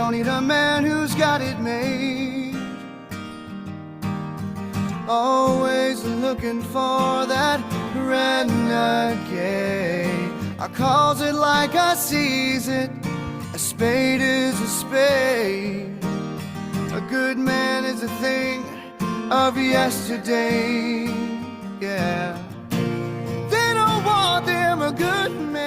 don't need a man who's got it made. Always looking for that renegade. I calls it like I sees it. A spade is a spade. A good man is a thing of yesterday. Yeah. They don't want them a good man.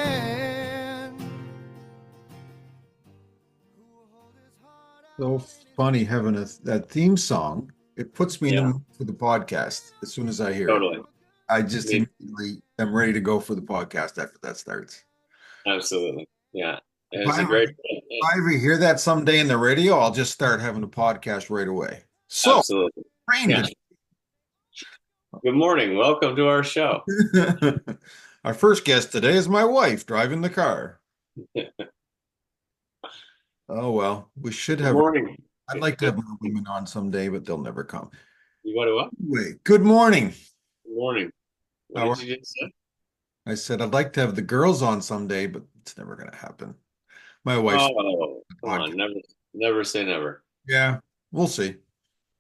So funny having that theme song. It puts me in the Yeah. mood for the podcast as soon as I hear it. Totally. I just Me- immediately am ready to go for the podcast after that starts. Absolutely. Yeah. If It's I a ever, great. if I ever hear that someday in the radio, I'll just start having a podcast right away. So, Absolutely. train Yeah. Good morning. Welcome to our show. Our first guest today is my wife driving the car. Oh, well, we should Good have. morning. I'd like to have more women on someday, but they'll never come. You want to what? Anyway, good morning. Good morning. What How did you just say? I said I'd like to have the girls on someday, but it's never going to happen. My wife's Oh, come on. Never say never. Yeah, we'll see.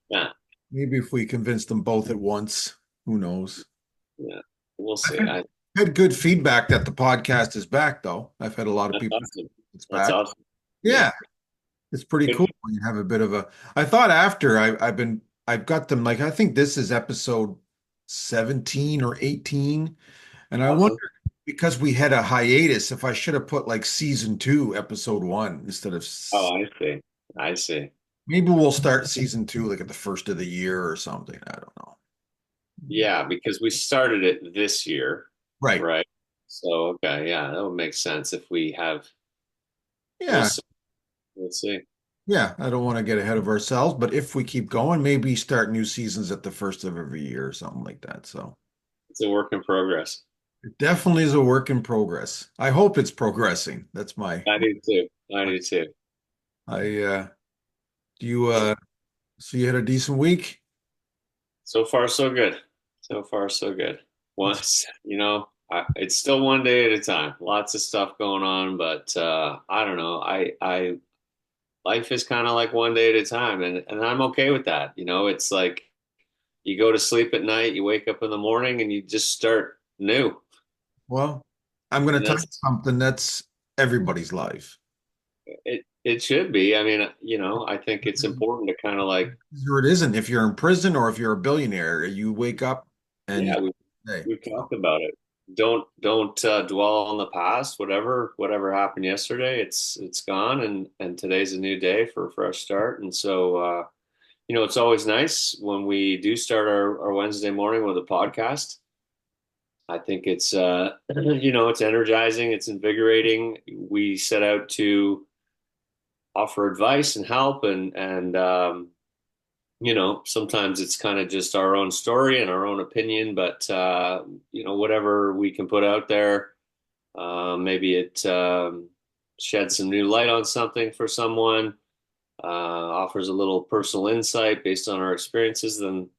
Yeah. Maybe if we convince them both at once, who knows? Yeah. We'll see. I've had good feedback that the podcast is back, though. I've had a lot of That's people. awesome. It's That's back. awesome. Yeah, it's pretty Good. cool when you have a bit of a. I thought after I've got them like I think this is episode 17 or 18, and I Awesome. wonder because we had a hiatus if I should have put like season 2, episode 1 instead of. Oh, I see. I see. Maybe we'll start season 2 like at the first of the year or something. I don't know. Yeah, because we started it this year, Right. right? So, okay, yeah, that would make sense if we have. We'll Yeah. see. We'll see. Yeah, I don't want to get ahead of ourselves, but if we keep going, maybe start new seasons at the first of every year or something like that. So It's a work in progress. it definitely is a work in progress. I hope it's progressing. That's my. I do too. I do too. Do you so you had a decent week? So far, so good. So far, so good. Once, it's still one day at a time. Lots of stuff going on, but I don't know. Life is kind of like one day at a time, and I'm okay with that. It's like you go to sleep at night, you wake up in the morning, and you just start new. Well, I'm going to And tell you something that's everybody's life. it should be. I mean, I think it's important to kind of like, Or it isn't. If you're in prison or if you're a billionaire, you wake up and yeah, hey, we've talked about it. Don't dwell on the past. Whatever happened yesterday, it's gone, and today's a new day for a fresh start. And so, it's always nice when we do start our Wednesday morning with a podcast. I think it's it's energizing, it's invigorating. We set out to offer advice and help, and sometimes it's kind of just our own story and our own opinion, but whatever we can put out there, maybe it sheds some new light on something for someone, offers a little personal insight based on our experiences, then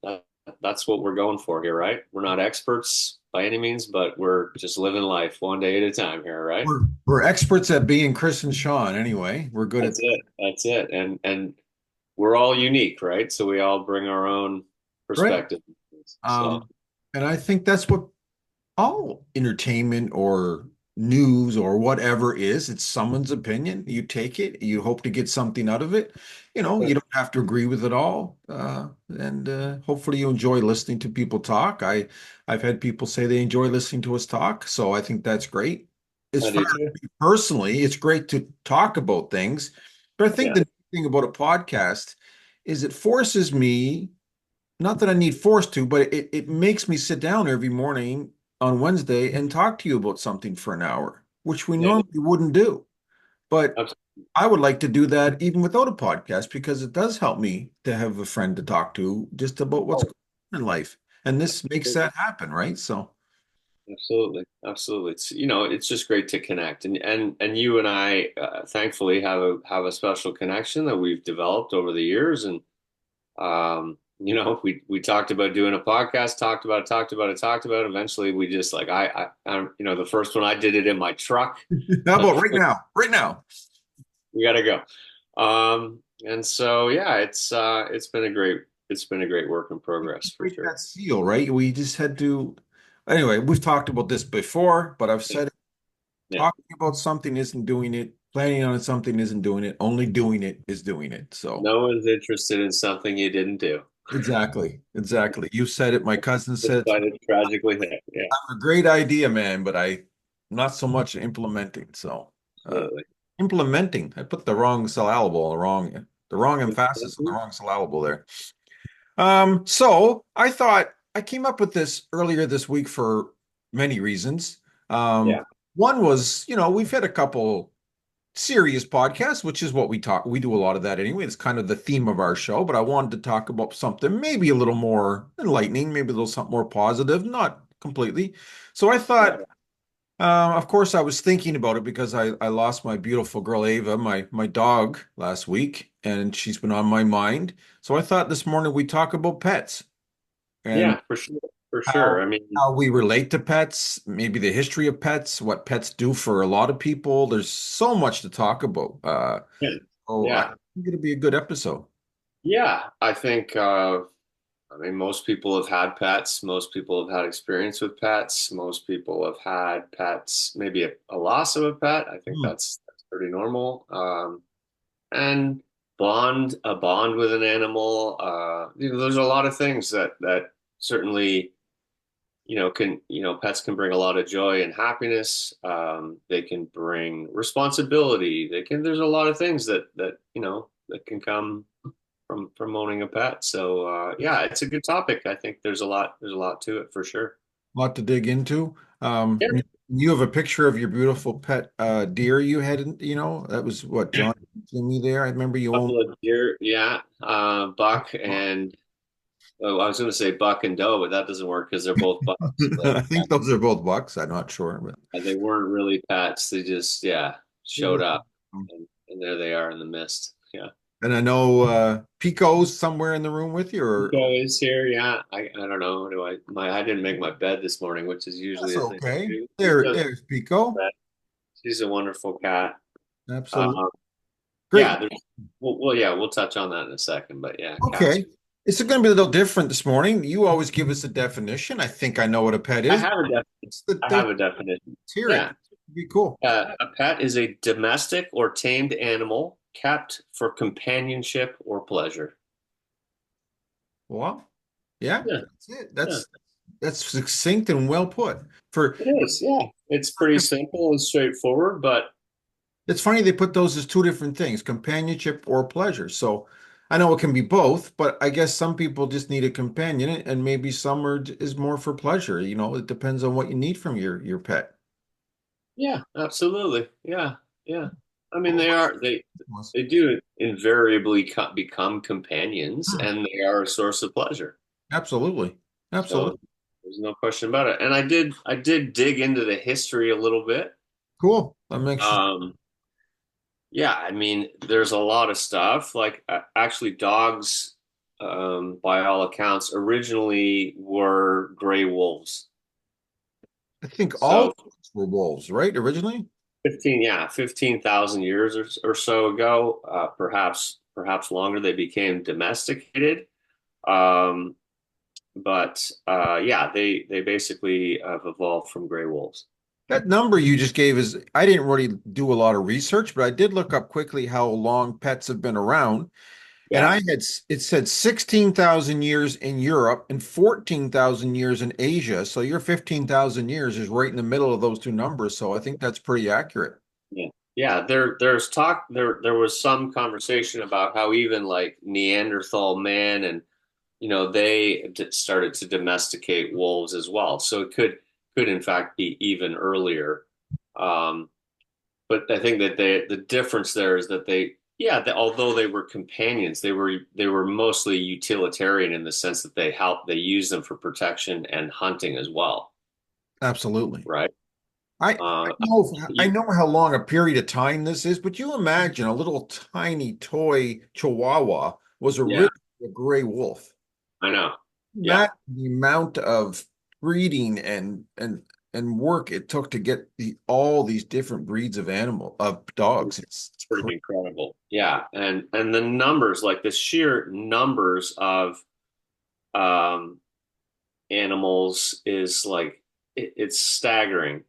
that's what we're going for here, right? We're not experts by any means, but we're just living life one day at a time here, right? we're experts at being Chris and Sean anyway. We're good That's it. That's it. And we're all unique, right? So we all bring our own perspective. So And I think that's what all entertainment or news or whatever is. It's someone's opinion. You take it, you hope to get something out of it. You don't have to agree with it all. And hopefully you enjoy listening to people talk. I've had people say they enjoy listening to us talk, so I think that's great. As I far do too. as me personally, it's great to talk about things. But I think Yeah. the thing about a podcast is it forces me, not that I need forced to, but it makes me sit down every morning on Wednesday and talk to you about something for an hour, which we Yeah. normally wouldn't do. But Absolutely. I would like to do that even without a podcast because it does help me to have a friend to talk to just about what's going on in life. And this makes that happen, right? So Absolutely. Absolutely. It's just great to connect. And you and I thankfully have a special connection that we've developed over the years. And we talked about doing a podcast, talked about it. Eventually we just like the first one I did it in my truck. how about right now? Right now. We gotta go. And so yeah, it's been a great work in progress for Break sure. that seal, right? We just had to. Anyway, we've talked about this before, but I've Yeah. said it, Yeah. talking about something isn't doing it. Planning on something isn't doing it. Only doing it is doing it. So No one's interested in something you didn't do. exactly, exactly. You said it. My cousin said it's Despite it tragically hit. Yeah, a great idea, man, but I not so much implementing. So uh, absolutely. implementing, I put the wrong syllable, the wrong emphasis on the wrong syllable there. So I thought I came up with this earlier this week for many reasons. Yeah. One was, we've had a couple serious podcasts, which is what we do a lot of that anyway. It's kind of the theme of our show, but I wanted to talk about something maybe a little more enlightening, maybe a little something more positive, not completely. So I thought, Yeah. of course, I was thinking about it because I lost my beautiful girl Ava, my dog, last week, and she's been on my mind. So I thought this morning we'd talk about pets and Yeah, for sure. For sure. how I mean, how we relate to pets, maybe the history of pets, what pets do for a lot of people. There's so much to talk about. yeah. I Yeah. think it'll be a good episode. Yeah. I mean, most people have had pets. Most people have had experience with pets. Most people have had pets, maybe a loss of a pet. I think Hmm. that's pretty normal. And a bond with an animal. There's a lot of things that certainly, pets can bring a lot of joy and happiness. They can bring responsibility. There's a lot of things that can come from owning a pet. So yeah, it's a good topic. I think there's a lot to it for sure. Lot to dig into. Yeah, You have a picture of your beautiful pet deer you had, that was what, John Jimmy there. I remember you owned. couple of deer, yeah, buck and I was going to say buck and doe, but that doesn't work because they're both bucks. But I think those are both bucks. I'm not sure, but they weren't really pets. They just showed up, and there they are in the mist. Yeah. and I know Pico's somewhere in the room with you, or Nico is here. Yeah, I don't know. I didn't make my bed this morning, which is usually that's a thing to okay. do. There's Pico. She's a wonderful cat. Absolutely. Um, Great. yeah, yeah, we'll touch on that in a second. But yeah, cats. Okay. It's going to be a little different this morning. You always give us a definition. I think I know what a pet I is. have a def It's the I have a definition. let's hear it. Yeah, It'd be cool. a pet is a domestic or tamed animal kept for companionship or pleasure. Well, yeah, Yeah, that's it. yeah, That's succinct and well put. For it is. Yeah, it's pretty simple and straightforward, but It's funny they put those as two different things, companionship or pleasure. So I know it can be both, but I guess some people just need a companion and maybe some is more for pleasure. It depends on what you need from your pet. yeah, absolutely. Yeah, yeah. I mean, Well, they do invariably become companions, hmm, and they are a source of pleasure. absolutely. So Absolutely. there's no question about it. And I did dig into the history a little bit. Cool. That makes Um, yeah, I mean, there's a lot of stuff. Like actually, dogs, by all accounts, originally were gray wolves. I think all So dogs were wolves, right? Originally? 15,000 years or so ago, perhaps longer, they became domesticated. Um, but yeah, they basically have evolved from gray wolves. That number you just gave I didn't really do a lot of research, but I did look up quickly how long pets have been around. And Yeah, it said 16,000 years in Europe and 14,000 years in Asia. So your 15,000 years is right in the middle of those two numbers. So I think that's pretty accurate. yeah, yeah. There was some conversation about how even like Neanderthal man and they started to domesticate wolves as well. So it could in fact be even earlier. Um, but I think that the difference there is that although they were companions, they were mostly utilitarian in the sense that they use them for protection and hunting as well, Absolutely. right? I Uh, know I you, know how long a period of time this is, but you imagine a little tiny toy Chihuahua was yeah, originally a gray wolf. I know. Yeah, Imagine the amount of breeding and and work it took to get all these different breeds of dogs. It's Pretty incredible. Yeah, and the numbers, like the sheer numbers of um animals is like it's staggering.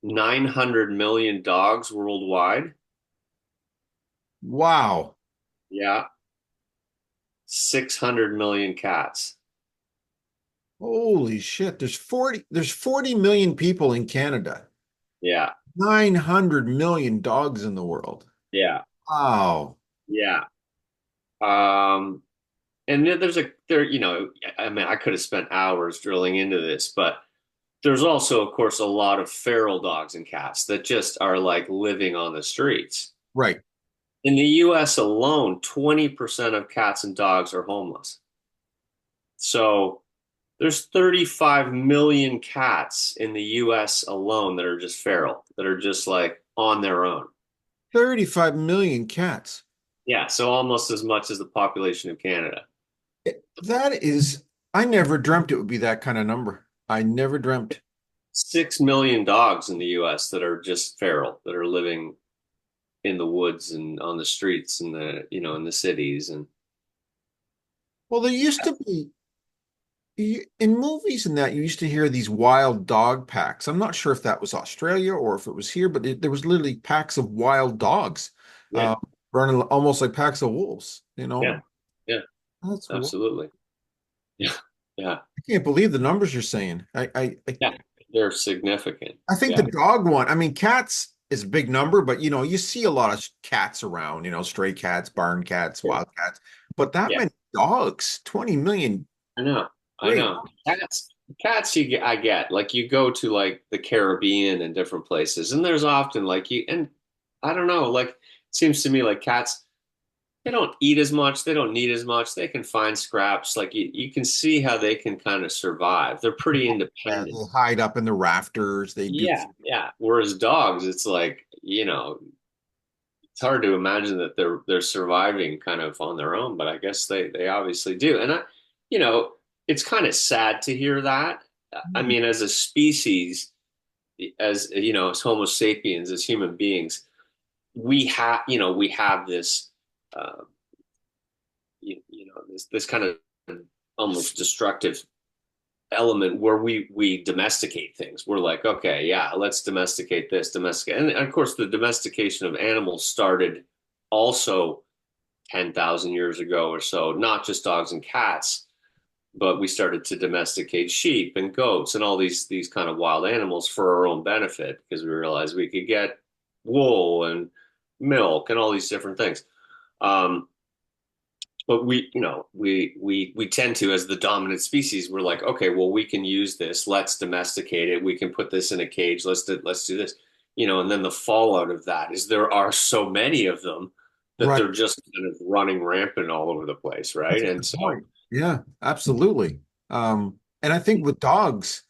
900 million dogs worldwide. wow. Yeah. 600 million cats. Holy shit. There's 40 million people in Canada. Yeah. 900 million dogs in the world. Yeah. Wow. Yeah. Um, and there, I mean, I could have spent hours drilling into this, but there's also, of course, a lot of feral dogs and cats that just are like living on the streets. Right. In the US alone, 20% of cats and dogs are homeless. So there's 35 million cats in the US alone that are just feral, that are just like on their own. 35 million cats. Yeah, so almost as much as the population of Canada. That is, I never dreamt it would be that kind of number. I never dreamt. 6 million dogs in the US that are just feral, that are living in the woods and on the streets and in the cities. And Well, there used to be in movies and that you used to hear these wild dog packs. I'm not sure if that was Australia or if it was here, but there was literally packs of wild dogs, yeah, running almost like packs of wolves, you yeah, know. yeah, That's absolutely. Yeah, yeah, I can't believe the numbers you're saying. yeah. They're significant. I think the Yeah, dog one, I mean, cats is a big number, but you see a lot of cats around, stray cats, barn cats, sure. wild cats, but that Yeah, many dogs, 20 million. I know. I Great. know. Cats I get. Like you go to like the Caribbean and different places, and there's often like and I don't know, like it seems to me like cats, they don't eat as much, they don't need as much, they can find scraps. Like you can see how they can kind of survive. They're pretty Yeah, independent. they hide up in the rafters. They do. Yeah, yeah. Whereas dogs, it's like, it's hard to imagine that they're surviving kind of on their own, but I guess they obviously do. And you know, it's kind of sad to hear that. I mean, as a species, as as Homo sapiens, as human beings, we have this, uh, this kind of almost destructive element where we domesticate things. We're like, okay, yeah, let's domesticate this, domesticate. And of course, the domestication of animals started also 10,000 years ago or so, not just dogs and cats, but we started to domesticate sheep and goats and all these kind of wild animals for our own benefit because we realized we could get wool and milk and all these different things. Um, but we tend to, as the dominant species, we're like, okay, well, we can use this, let's domesticate it, we can put this in a cage, let's do this, and then the fallout of that is there are so many of them that Right. they're just kind of running rampant all over the place, That's right? a And good so point. Yeah, absolutely. And I think with dogs,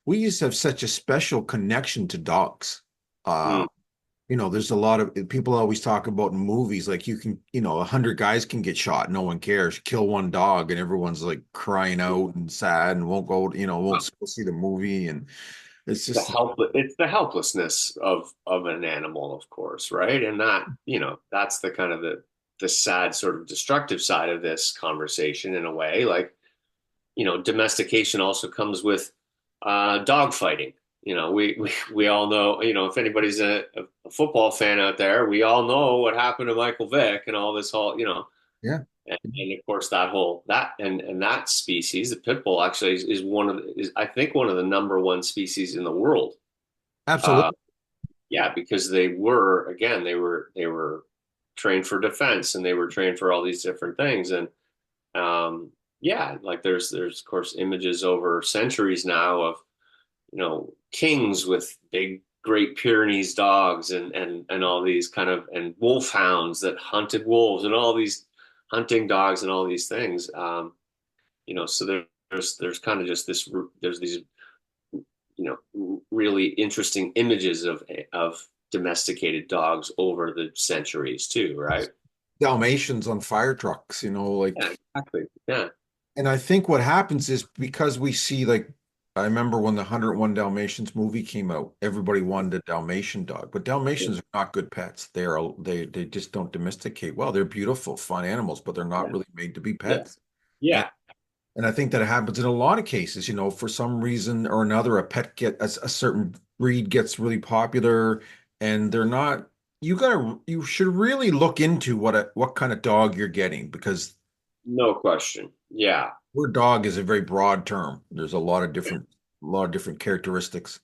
we used to have such a special connection to dogs. Uh, mm, there's a lot of people always talk about in movies, like 100 guys can get shot, no one cares. Kill one dog, and everyone's like crying out and sad and won't go, won't go see the movie. And it's just it's the helplessness of an animal, of course, right? And that, that's the kind of the sad sort of destructive side of this conversation in a way. Like, domestication also comes with dog fighting. We all know, if anybody's a football fan out there, we all know what happened to Michael Vick and all this whole, yeah, and of course that species, the pit bull, actually is I think one of the number one species in the world. Uh, absolutely. yeah, because they were trained for defense and they were trained for all these different things. And yeah, like there's of course images over centuries now of kings with big Great Pyrenees dogs and all these kind of and wolfhounds that hunted wolves and all these hunting dogs and all these things. So there's kind of just there's these really interesting images of domesticated dogs over the centuries too, right? Dalmatians on fire trucks, Yeah, exactly. Yeah. and I think what happens is because we see like I remember when the 101 Dalmatians movie came out, everybody wanted a Dalmatian dog, but Dalmatians are not good pets. They just don't domesticate well. They're beautiful, fun animals, but they're not Yeah. really made to be Yeah. pets. And Yeah. and I think that happens in a lot of cases, for some reason or another, a certain breed gets really popular and they're not, you should really look into what kind of dog you're getting because No question. Yeah. word dog is a very broad term. There's a lot of different characteristics.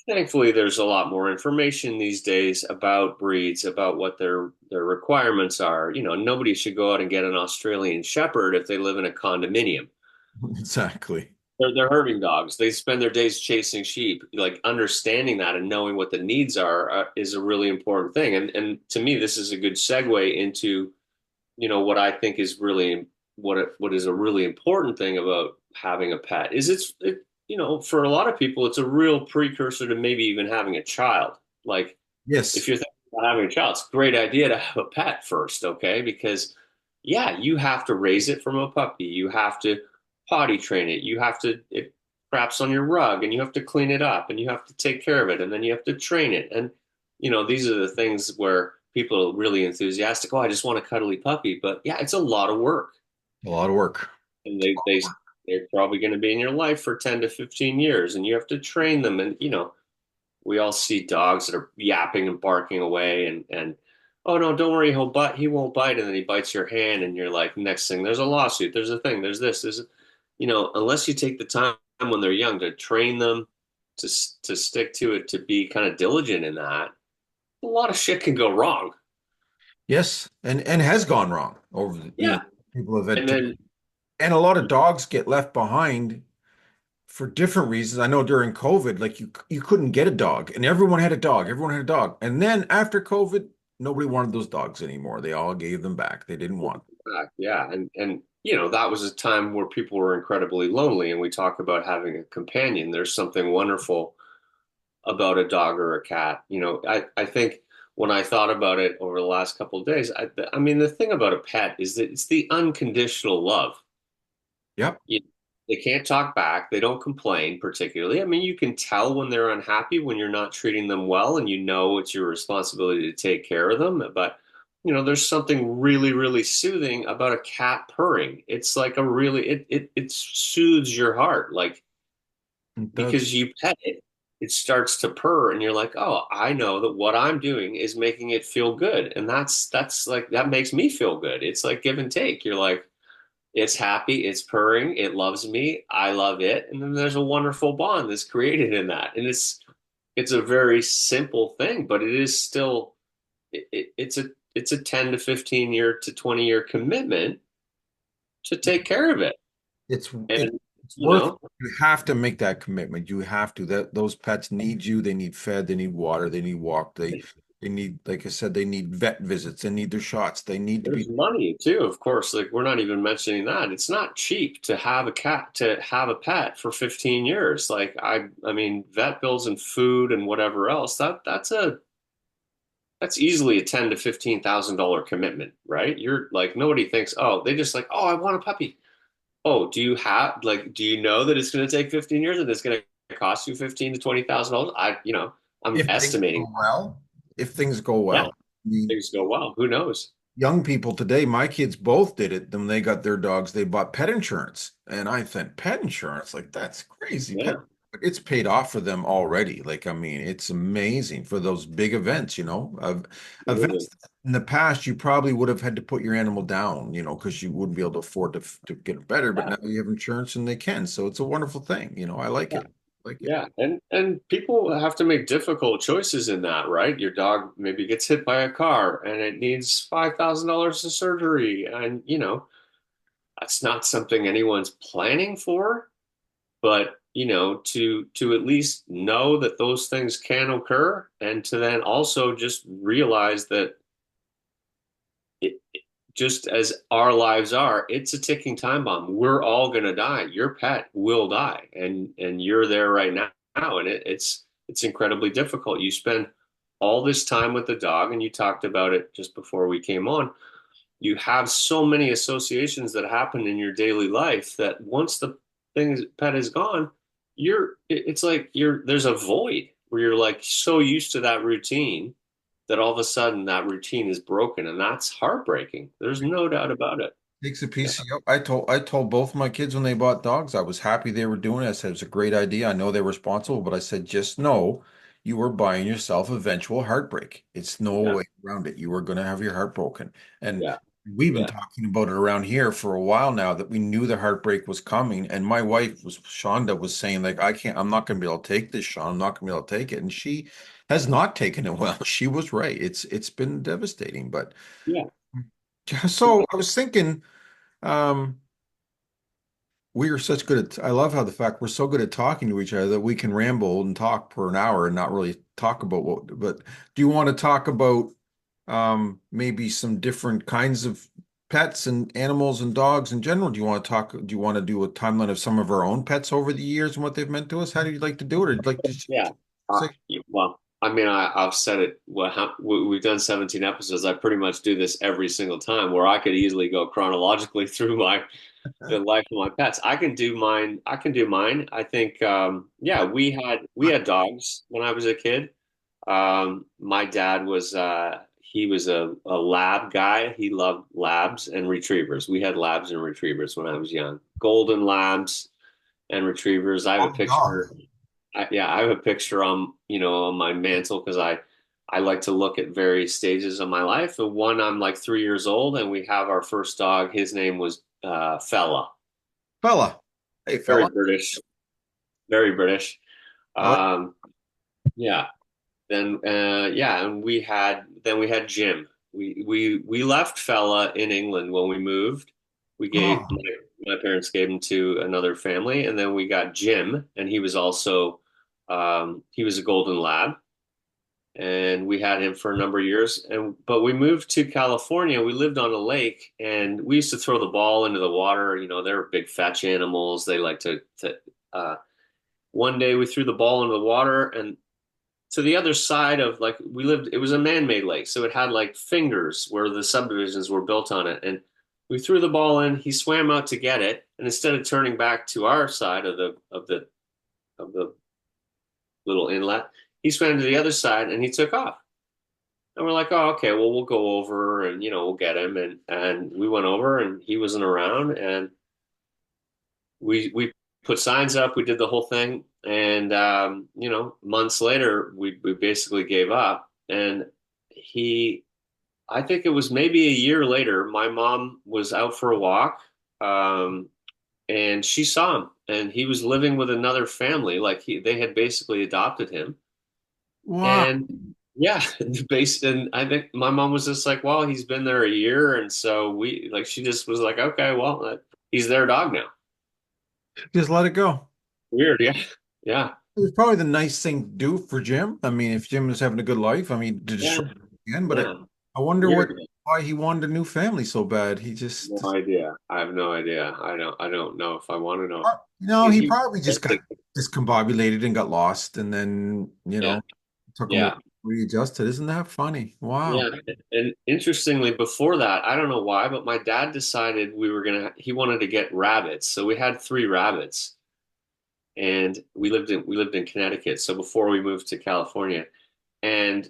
Thankfully, there's a lot more information these days about breeds, about what their requirements are. Nobody should go out and get an Australian Shepherd if they live in a condominium. Exactly. They're herding dogs. They spend their days chasing sheep. Like understanding that and knowing what the needs are is a really important thing. And to me, this is a good segue into what I think is really what is a really important thing about having a pet is for a lot of people it's a real precursor to maybe even having a child. Like if Yes. you're thinking about having a child, it's a great idea to have a pet first, okay? Because yeah, you have to raise it from a puppy. You have to potty train it. It craps on your rug and you have to clean it up and you have to take care of it and then you have to train it. And these are the things where people are really enthusiastic. Oh, I just want a cuddly puppy. But yeah, it's a lot of work. A lot of work. And they're probably going to be in your life for 10 to 15 years and you have to train them. And we all see dogs that are yapping and barking away and oh no, don't worry, he won't bite, and then he bites your hand and you're like, next thing there's a lawsuit, there's a thing, unless you take the time when they're young to train them to stick to it, to be kind of diligent in that, a lot of shit can go wrong. Yes, and has gone wrong over Yeah. people have And had to, then and a lot of dogs get left behind for different reasons. I know during COVID, like you couldn't get a dog, and everyone had a dog. Everyone had a dog, and then after COVID, nobody wanted those dogs anymore. They all gave them back. They didn't want them. yeah, and that was a time where people were incredibly lonely, and we talk about having a companion. There's something wonderful about a dog or a cat. I think when I thought about it over the last couple of days, I mean, the thing about a pet is that it's the unconditional love. Yep. You, they can't talk back. They don't complain particularly. I mean, you can tell when they're unhappy when you're not treating them well, and it's your responsibility to take care of them. But there's something really, really soothing about a cat purring. It's like it soothes your heart. Like It does. because you pet it, it starts to purr, and you're like, oh, I know that what I'm doing is making it feel good, and that's like that makes me feel good. It's like give and take. You're like, it's happy, it's purring, it loves me, I love it, and then there's a wonderful bond that's created in that, and it's a very simple thing, but it is still it's a 10 to 15 year to 20-year commitment to take care of it, It's it, and it's you worth it. know, You have to make that commitment. You have to. That those pets need you. They need fed. They need water. They need walked. They need, like I said, they need vet visits. They need their shots. They need to there's be. money too, of course. Like we're not even mentioning that. It's not cheap to have to have a pet for 15 years. Like I mean, vet bills and food and whatever else, that's easily a 10 to $15,000 commitment, right? You're like nobody thinks, oh, they just like, oh, I want a puppy. Oh, do you know that it's going to take 15 years and it's going to cost you 15 to $20,000? I'm If things estimating. go well, if things go Yeah, well, I mean, things go well. Who knows? young people today, my kids both did it. When they got their dogs, they bought pet insurance, and I think pet insurance, like that's crazy. Yeah, It's paid off for them already. Like I mean, it's amazing for those big events. Of events absolutely. in the past, you probably would have had to put your animal down, because you wouldn't be able to afford to get it better. But Yeah, now you have insurance, and they can. So it's a wonderful thing. I like yeah. it. Like it. Yeah, and people have to make difficult choices in that, right? Your dog maybe gets hit by a car and it needs $5,000 of surgery, and that's not something anyone's planning for, but to at least know that those things can occur, and to then also just realize that just as our lives are, it's a ticking time bomb. We're all going to die. Your pet will die, and you're there right now, and it's incredibly difficult. You spend all this time with the dog, and you talked about it just before we came on. You have so many associations that happen in your daily life that once the pet is gone, it's like there's a void where you're like so used to that routine that all of a sudden that routine is broken, and that's heartbreaking. There's no doubt about it. Takes a Yeah. piece of you. I told both my kids when they bought dogs, I was happy they were doing it. I said it's a great idea. I know they're responsible, but I said just know you are buying yourself eventual heartbreak. It's no Yeah. way around it. You are going to have your heart broken. And Yeah. we've been Yeah. talking about it around here for a while now that we knew the heartbreak was coming. And my wife was Shonda was saying like I'm not going to be able to take this, Sean. I'm not going to be able to take it. And she has not taken it well. She was right. It's been devastating, but Yeah. yeah, so I was thinking. Um, we are such good at, I love how the fact we're so good at talking to each other that we can ramble and talk for an hour and not really talk about but do you want to talk about maybe some different kinds of pets and animals and dogs in general? Do you want to do a timeline of some of our own pets over the years and what they've meant to us? How do you like to do it? Or do you like to just Yeah. say, Well, I mean, I've said it. Well, we've done 17 episodes. I pretty much do this every single time, where I could easily go chronologically through the life of my pets. I can do mine. I can do mine. I think, yeah, we had dogs when I was a kid. My dad was he was a lab guy. He loved labs and retrievers. We had labs and retrievers when I was young. Golden labs and retrievers. I have a oh, dog. picture. Yeah, I have a picture on, on my mantle because I like to look at various stages of my life. The one I'm like 3 years old, and we have our first dog. His name was Fella. Fella. Hey, Very fella. British, very British. I like, Um, yeah. Then yeah, and we had Jim. We left Fella in England when we moved. We gave oh, my parents gave him to another family, and then we got Jim, and he was also he was a golden lab, and we had him for a number of years. And but we moved to California. We lived on a lake, and we used to throw the ball into the water. They were big fetch animals. They like to one day we threw the ball into the water, and to the other side of like we lived, it was a man-made lake, so it had like fingers where the subdivisions were built on it. And we threw the ball in, he swam out to get it, and instead of turning back to our side of the little inlet, he swam to the other side and he took off. And we're like, oh, okay, well, we'll go over and we'll get him. And we went over and he wasn't around, and we put signs up, we did the whole thing, and months later we basically gave up. And he, I think it was maybe a year later, my mom was out for a walk, um, and she saw him, and he was living with another family, like they had basically adopted him. wow. And yeah, and I think my mom was just like, well, he's been there a year, and so she just was like, okay, well, he's their dog now. Just let it go. Weird, yeah. Yeah. It was probably the nice thing to do for Jim. I mean, if Jim was having a good life, I mean, to Yeah. destroy it again, but Yeah. I wonder Weird. why he wanted a new family so bad. He just, No idea. I have no idea. I don't know if I want to know. he He, probably just got discombobulated and got lost and then, yeah. took him a Yeah. while to readjusted. Isn't that funny? Wow. Yeah. And interestingly, before that, I don't know why, but my dad decided he wanted to get rabbits. So we had three rabbits, and we lived in Connecticut. So before we moved to California, and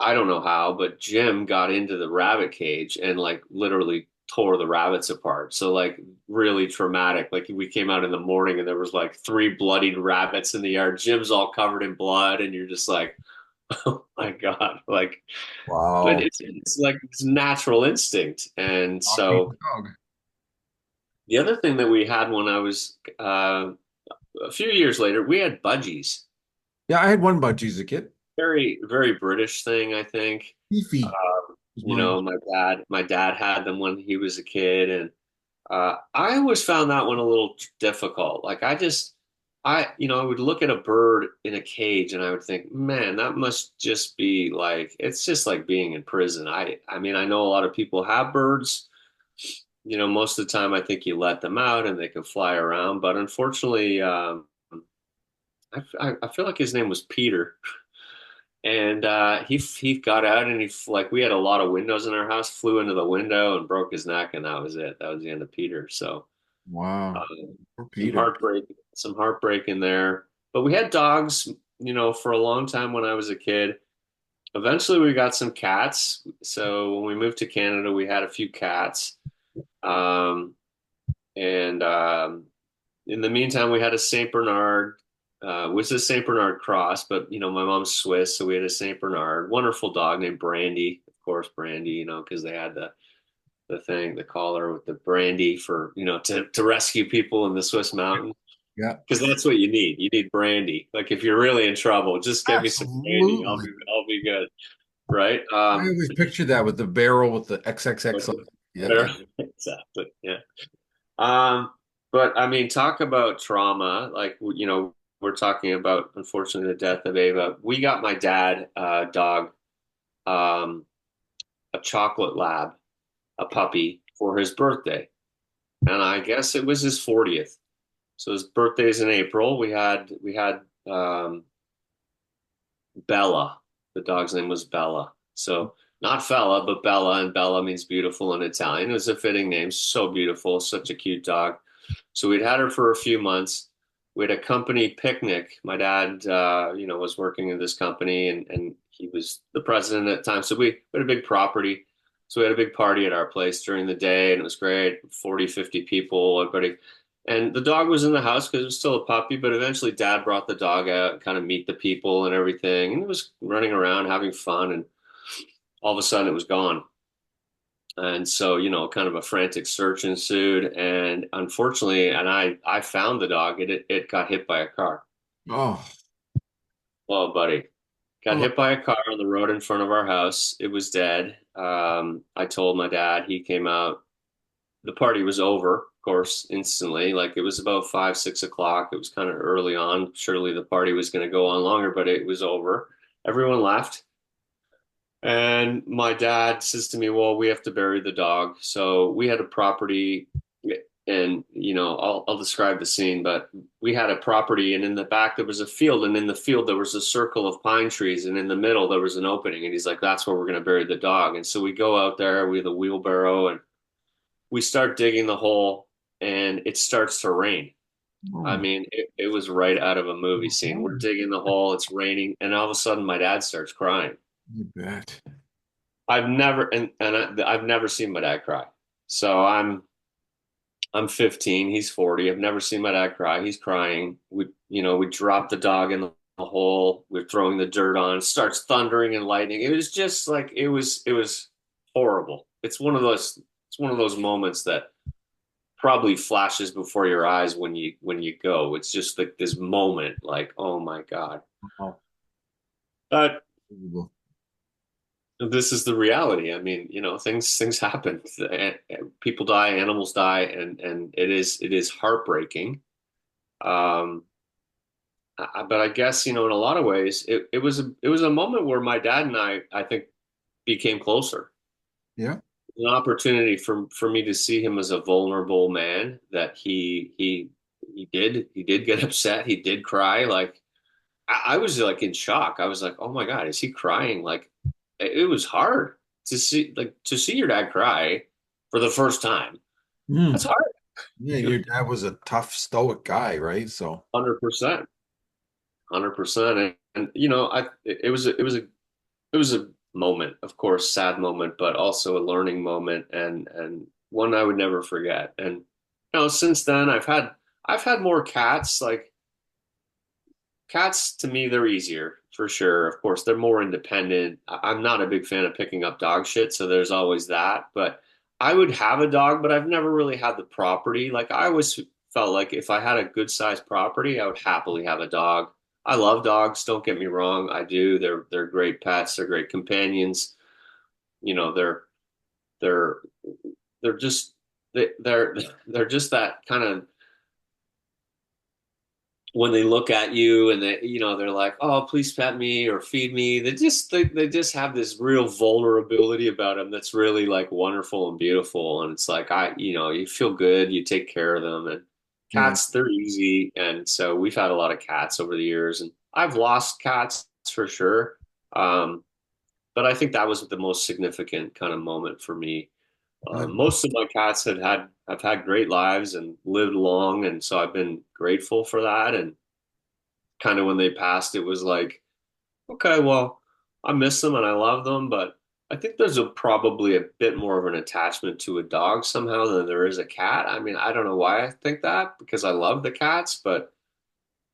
I don't know how, but Jim got into the rabbit cage and like literally tore the rabbits apart. So like really traumatic. Like we came out in the morning and there was like three bloodied rabbits in the yard. Jim's all covered in blood, and you're just like, oh my God. Like, but Wow. it's like it's natural instinct. And Dog being so a dog. the other thing that we had when I was a few years later, we had budgies. Yeah, I had one budgie as a kid. Very, very British thing, I think. Beefy was mine. My dad had them when he was a kid, and I always found that one a little difficult. Like I would look at a bird in a cage and I would think, man, that must just be like, it's just like being in prison. I mean, I know a lot of people have birds. Most of the time I think you let them out and they can fly around, but unfortunately, I feel like his name was Peter. And he got out and like we had a lot of windows in our house, flew into the window and broke his neck, and that was it. That was the end of Peter. So Wow. um, Poor some Peter. heartbreak, some heartbreak in there. But we had dogs, for a long time when I was a kid. Eventually, we got some cats. So when we moved to Canada, we had a few cats. Um, and in the meantime, we had a Saint Bernard, which is a Saint Bernard cross, but my mom's Swiss, so we had a Saint Bernard, wonderful dog named Brandy, of course, Brandy, because they had the collar with the brandy for, to rescue people in the Swiss mountain. Yeah, Because that's what you need. You need brandy. Like if you're really in trouble, just give me some brandy. I'll absolutely. be good. Right? I always picture that with the barrel with the XXX. Yeah, yeah. Exactly. Yeah. Um, but I mean, talk about trauma. Like, we're talking about, unfortunately, the death of Ava. We got my dad, dog, um, a chocolate lab, a puppy for his birthday. And I guess it was his 40th. So his birthday's in April. We had Bella. The dog's name was Bella. So not Fella, but Bella, and Bella means beautiful in Italian. It was a fitting name. So beautiful, such a cute dog. So we'd had her for a few months. We had a company picnic. My dad, was working in this company, and he was the president at the time. So we had a big property. So we had a big party at our place during the day, and it was great. 40, 50 people, everybody. And the dog was in the house because it was still a puppy, but eventually dad brought the dog out and kind of meet the people and everything. And it was running around having fun. And all of a sudden it was gone. And so, kind of a frantic search ensued. And unfortunately, and I found the dog, it got hit by a car. Oh, Well, buddy, got oh, hit by a car on the road in front of our house. It was dead. I told my dad, he came out. The party was over, of course, instantly. Like it was about 5, 6 o'clock. It was kind of early on. Surely the party was going to go on longer, but it was over. Everyone left. And my dad says to me, well, we have to bury the dog. So we had a property, and I'll describe the scene, but we had a property, and in the back there was a field, and in the field there was a circle of pine trees, and in the middle there was an opening, and he's like, that's where we're going to bury the dog. And so we go out there with a wheelbarrow, and we start digging the hole, and it starts to rain. I oh, mean, it was right out of a movie scene. We're digging the hole, it's raining, and all of a sudden my dad starts crying. you bet. I've never seen my dad cry. So I'm 15, he's 40. I've never seen my dad cry. He's crying. We dropped the dog in the hole. We're throwing the dirt on. It starts thundering and lightning. It was just like it was horrible. It's one of those moments that probably flashes before your eyes when you go. It's just like this moment, like, oh my God. Oh, But this is the reality. I mean, things happen. People die, animals die, and it is heartbreaking. Um, but I guess, in a lot of ways, it was a moment where my dad and I think became closer. yeah. An opportunity for me to see him as a vulnerable man, that he did get upset, he did cry. Like I was like in shock. I was like, oh my God, is he crying? Like it was hard to see your dad cry for the first time. Mm. That's hard. Yeah, your dad was a tough, stoic guy, right? So, 100%. 100%. And it was a moment, of course, sad moment, but also a learning moment, and one I would never forget. And since then I've had more cats. Like cats, to me, they're easier for sure. Of course, they're more independent. I'm not a big fan of picking up dog shit, so there's always that. But I would have a dog, but I've never really had the property. Like I always felt like if I had a good sized property, I would happily have a dog. I love dogs, don't get me wrong. I do. They're great pets, they're great companions. You know, they're they're just they're just that kind of, when they look at you and they're like, oh, please pet me or feed me. They just have this real vulnerability about them that's really like wonderful and beautiful. And it's like, you feel good, you take care of them. And yeah. cats, they're easy. And so we've had a lot of cats over the years, and I've lost cats for sure. But I think that was the most significant kind of moment for me. Most of my cats have had great lives and lived long, and so I've been grateful for that. And kind of when they passed, it was like, okay, well, I miss them and I love them, but I think there's probably a bit more of an attachment to a dog somehow than there is a cat. I mean, I don't know why I think that because I love the cats, but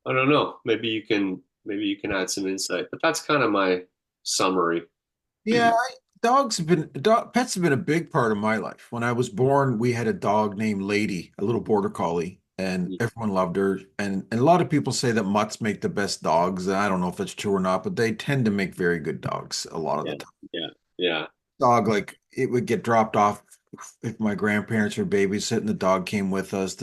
I don't know. Maybe you can add some insight. But that's kind of my summary. Yeah, pets have been a big part of my life. When I was born, we had a dog named Lady, a little border collie, and everyone loved her. And a lot of people say that mutts make the best dogs. And I don't know if that's true or not, but they tend to make very good dogs a lot of the Yeah, time. yeah, yeah, Dog, like it would get dropped off if my grandparents were babysitting. The dog came with us.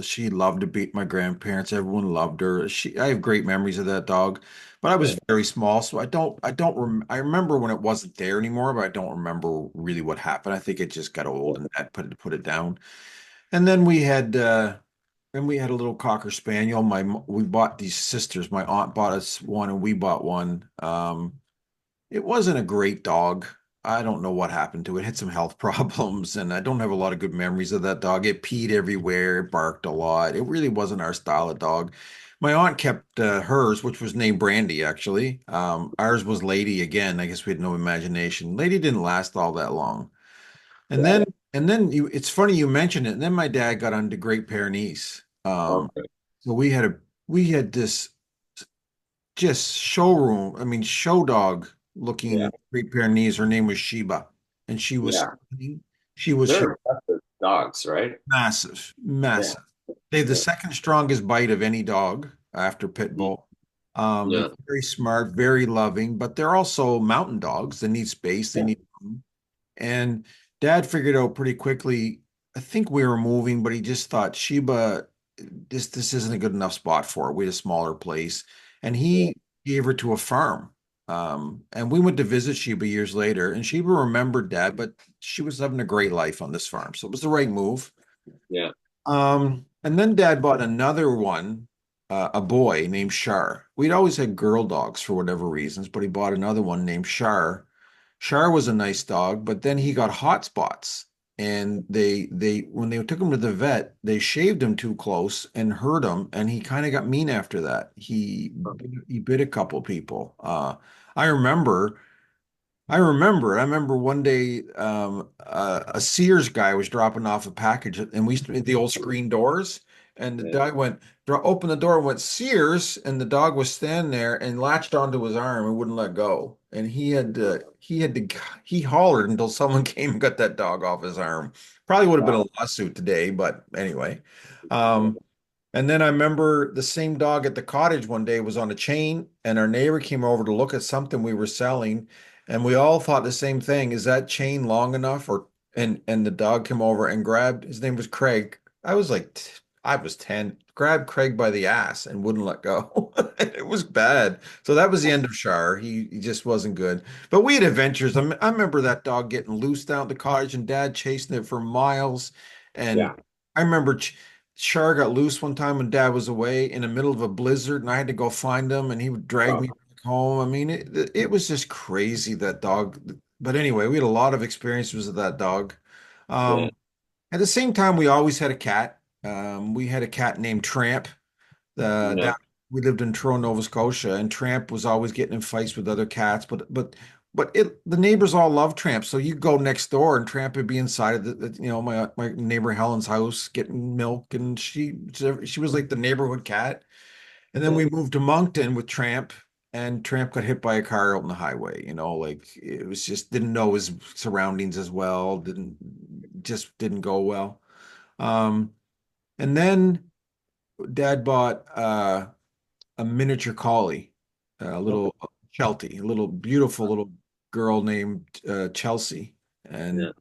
She loved to beat my grandparents. Everyone loved her. I have great memories of that dog, but I yeah, was very small, so I remember when it wasn't there anymore, but I don't remember really what happened. I think it just got yeah. old and that put it down. And then we had a little Cocker Spaniel. We bought these sisters. My aunt bought us one, and we bought one. It wasn't a great dog. I don't know what happened to it. It had some health problems, and I don't have a lot of good memories of that dog. It peed everywhere, it barked a lot. It really wasn't our style of dog. My aunt kept hers, which was named Brandy, actually. Ours was Lady again. I guess we had no imagination. Lady didn't last all that long. And Yeah. then, it's funny you mentioned it. And then my dad got onto Great Pyrenees. Okay. So we had this just showroom, I mean, show dog Yeah. looking Great Pyrenees. Her name was Sheba, and she was Yeah. stunning. She They're impressive dogs, right? massive, Yeah. massive. They have the Yeah. second strongest bite of any dog after pit bull. They're Yeah. very smart, very loving, but they're also mountain dogs. They need space, they Yeah. need room. And Dad figured out pretty quickly. I think we were moving, but he just thought Sheba, this isn't a good enough spot for her. We had a smaller place, and Yeah. he gave her to a farm. And we went to visit Sheba years later, and Sheba remembered Dad, but she was having a great life on this farm, so it was the right move. Yeah. And then Dad bought another one, a boy named Shar. We'd always had girl dogs for whatever reasons, but he bought another one named Shar. Shar was a nice dog, but then he got hot spots. And they when they took him to the vet, they shaved him too close and hurt him, and he kind of got mean after that. He bit a couple people. I remember I remember one day a Sears guy was dropping off a package, and we used to the old screen doors, and the Yeah. guy opened the door and went Sears, and the dog was standing there and latched onto his arm and wouldn't let go, and he hollered until someone came and got that dog off his arm. Probably would have been Wow. a lawsuit today, but anyway. And then I remember the same dog at the cottage one day was on a chain, and our neighbor came over to look at something we were selling, and we all thought the same thing. Is that chain long enough? And the dog came over and grabbed, his name was Craig. I was 10, grabbed Craig by the ass and wouldn't let go. It was bad. So that was the end of Shar. He just wasn't good. But we had adventures. I remember that dog getting loose down at the cottage and Dad chasing it for miles. And Yeah. I remember Shar got loose one time when Dad was away in the middle of a blizzard, and I had to go find him, and he would drag Wow. me back home. I mean, it was just crazy, that dog. But anyway, we had a lot of experiences with that dog. Yeah. Um, at the same time, we always had a cat. We had a cat named Tramp. Yeah. Down, we lived in Truro, Nova Scotia, and Tramp was always getting in fights with other cats. But the neighbors all loved Tramp, so you go next door and Tramp would be inside of my neighbor Helen's house getting milk, and she was like the neighborhood cat. And then Yeah. we moved to Moncton with Tramp, and Tramp got hit by a car out on the highway. Like it was just didn't know his surroundings as well, didn't go well. Um, and then Dad bought a miniature collie, a Okay. little Sheltie, a little beautiful little girl named Chelsea. And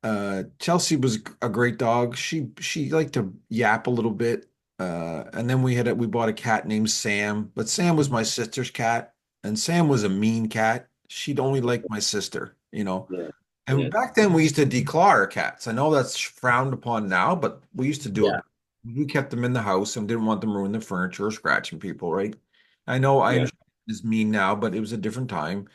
Yeah. Chelsea was a great dog. She liked to yap a little bit. And then we bought a cat named Sam, but Sam was my sister's cat, and Sam was a mean cat. She'd only like my sister. Yeah. And Yeah. back then we used to declaw our cats. I know that's frowned upon now, but we used to do it. Yeah. We kept them in the house and didn't want them ruining the furniture or scratching people, right? I know I Yeah. understand it's mean now, but it was a different time.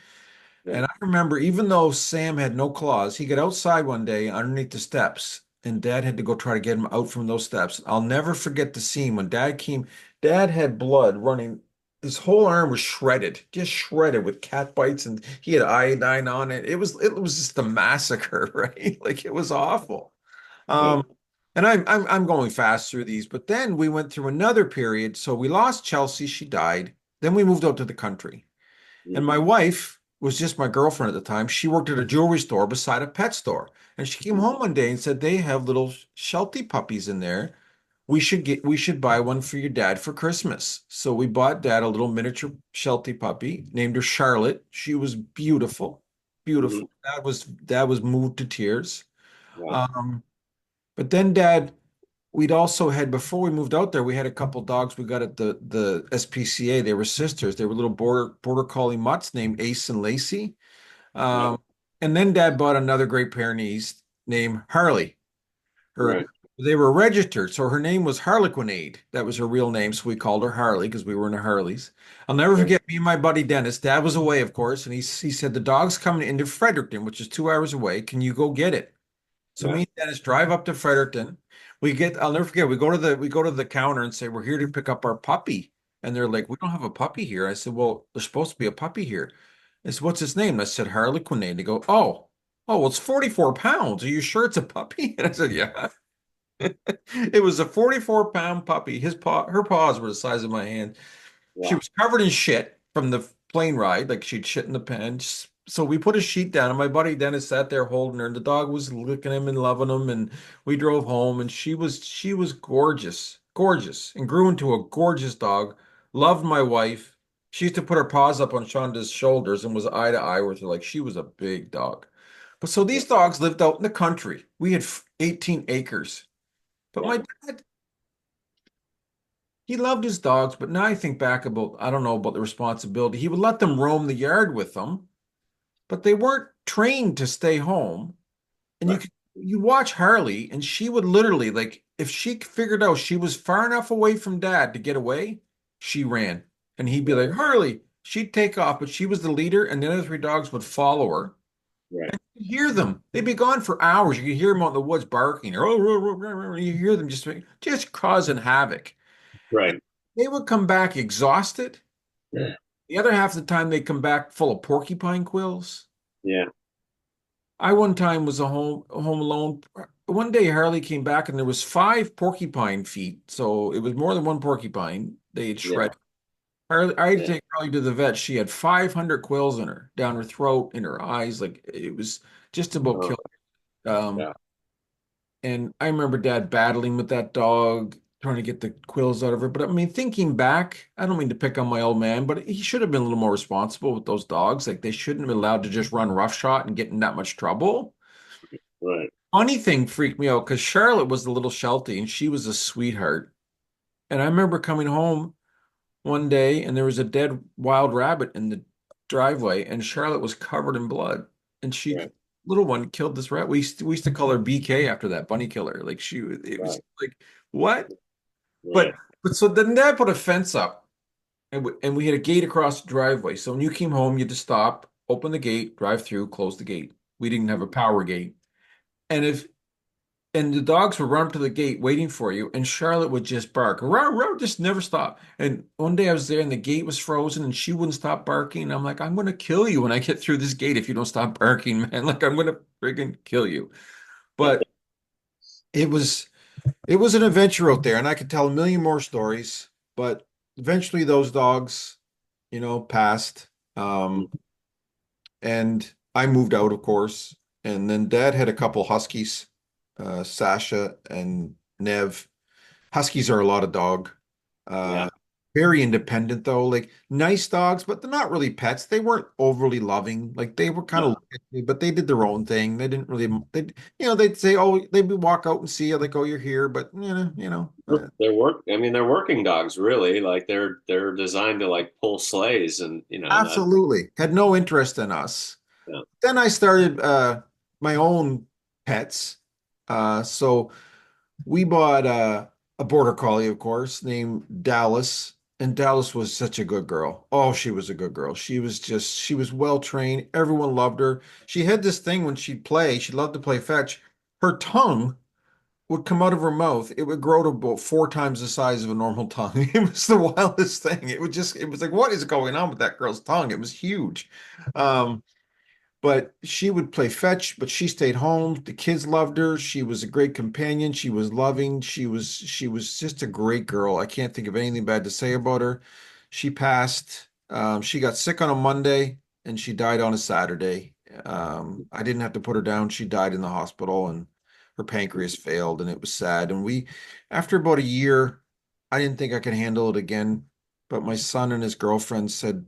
Yeah. And I remember, even though Sam had no claws, he got outside one day underneath the steps, and Dad had to go try to get him out from those steps. I'll never forget the scene when Dad came. Dad had blood running. His whole arm was shredded, just shredded with cat bites, and he had iodine on it. It was just a massacre, right? Like it was awful. Yeah. Um, and I'm going fast through these, but then we went through another period. So we lost Chelsea, she died. Then we moved out to the country. And my wife was just my girlfriend at the time. She worked at a jewelry store beside a pet store. And she came home one day and said, they have little Sheltie puppies in there. We should buy one for your dad for Christmas. So we bought Dad a little miniature Sheltie puppy, named her Charlotte. She was beautiful, Mhm. beautiful. Dad was moved to tears. Yeah. Um, but then Dad, we'd also had, before we moved out there, we had a couple dogs we got at the SPCA. They were sisters. They were little border collie mutts named Ace and Lacey. Yeah. Um, and then Dad bought another Great Pyrenees named Harley. Her Right. They were registered, so her name was Harlequinade. That was her real name, so we called her Harley because we were in the Harleys. I'll never Right. forget, me and my buddy Dennis. Dad was away, of course, and he said the dog's coming into Fredericton, which is 2 hours away. Can you go get it? So Yeah. me and Dennis drive up to Fredericton. I'll never forget, we go to the counter and say, we're here to pick up our puppy. And they're like, we don't have a puppy here. I said, well, there's supposed to be a puppy here. They said, what's his name? I said, Harlequinade. They go, well, it's 44 pounds. Are you sure it's a puppy? And I said, yeah. It was a 44-pound puppy. Her paws were the size of my hand. She Yeah. was covered in shit from the plane ride, like she'd shit in the pen. So we put a sheet down, and my buddy Dennis sat there holding her, and the dog was licking him and loving him. And we drove home, and she was gorgeous, gorgeous, and grew into a gorgeous dog. Loved my wife. She used to put her paws up on Shonda's shoulders and was eye to eye with her, like she was a big dog. But so Yeah. these dogs lived out in the country. We had 18 acres. But Yeah. my dad, he loved his dogs, but now I think back about, I don't know about the responsibility. He would let them roam the yard with them, but they weren't trained to stay home. And Right. you watch Harley, and she would literally, like, if she figured out she was far enough away from Dad to get away, she ran. And he'd be Right. like, Harley, she'd take off, but she was the leader, and the other three dogs would follow her. Right. You hear them. They'd be gone for hours. You could hear them out in the woods barking, or you hear them just causing havoc. Right. They would come back exhausted. Yeah. The other half of the time, they come back full of porcupine quills. Yeah. I one time was home alone. One day, Harley came back and there was 5 porcupine feet. So it was more than one porcupine they had Yeah. shredded. Harley, I had to Yeah. take Harley to the vet. She had 500 quills in her, down her throat, in her eyes. Like it was just about Oh, killed. Um, yeah. And I remember Dad battling with that dog, trying to get the quills out of her. But I mean, thinking back, I don't mean to pick on my old man, but he should have been a little more responsible with those dogs. Like they shouldn't have been allowed to just run roughshod and get in that much trouble. Right. Funny thing freaked me out because Charlotte was the little Sheltie and she was a sweetheart. And I remember coming home one day and there was a dead wild rabbit in the driveway and Charlotte was covered in blood. And Right. little one, killed this rat. We used to call her BK after that, bunny killer. Like it was Right. like, what? But Right. but so then Dad put a fence up and we had a gate across the driveway. So when you came home, you had to stop, open the gate, drive through, close the gate. We didn't have a power gate. And if and the dogs would run up to the gate waiting for you, and Charlotte would just bark, row, row, just never stop. And one day I was there, and the gate was frozen, and she wouldn't stop barking. And I'm like, I'm gonna kill you when I get through this gate if you don't stop barking, man. Like I'm gonna friggin' kill you. But it was it was an adventure out there, and I could tell a million more stories. But eventually, those dogs, passed. And I moved out, of course. And then Dad had a couple huskies, Sasha and Nev. Huskies are a lot of dog. Yeah. Uh, Very independent though, like nice dogs, but they're not really pets. They weren't overly loving. Like they were kind No. of, but they did their own thing. They didn't really, they'd say, oh, they'd walk out and see you, like, oh, you're here, but I mean, they're working dogs, really. Like they're designed to like pull sleighs, and that. absolutely had no interest in us. Yeah. Then I started my own pets. So we bought a border collie, of course, named Dallas. And Dallas was such a good girl. Oh, she was a good girl. She was well trained. Everyone loved her. She had this thing when she'd play, she loved to play fetch. Her tongue would come out of her mouth. It would grow to about 4 times the size of a normal tongue. It was the wildest thing. It was like, what is going on with that girl's tongue? It was huge. Um, but she would play fetch, but she stayed home. The kids loved her. She was a great companion. She was loving. She was just a great girl. I can't think of anything bad to say about her. She passed. She got sick on a Monday and she died on a Saturday. I didn't have to put her down. She died in the hospital and her pancreas failed and it was sad. And after about a year, I didn't think I could handle it again. But my son and his girlfriend said,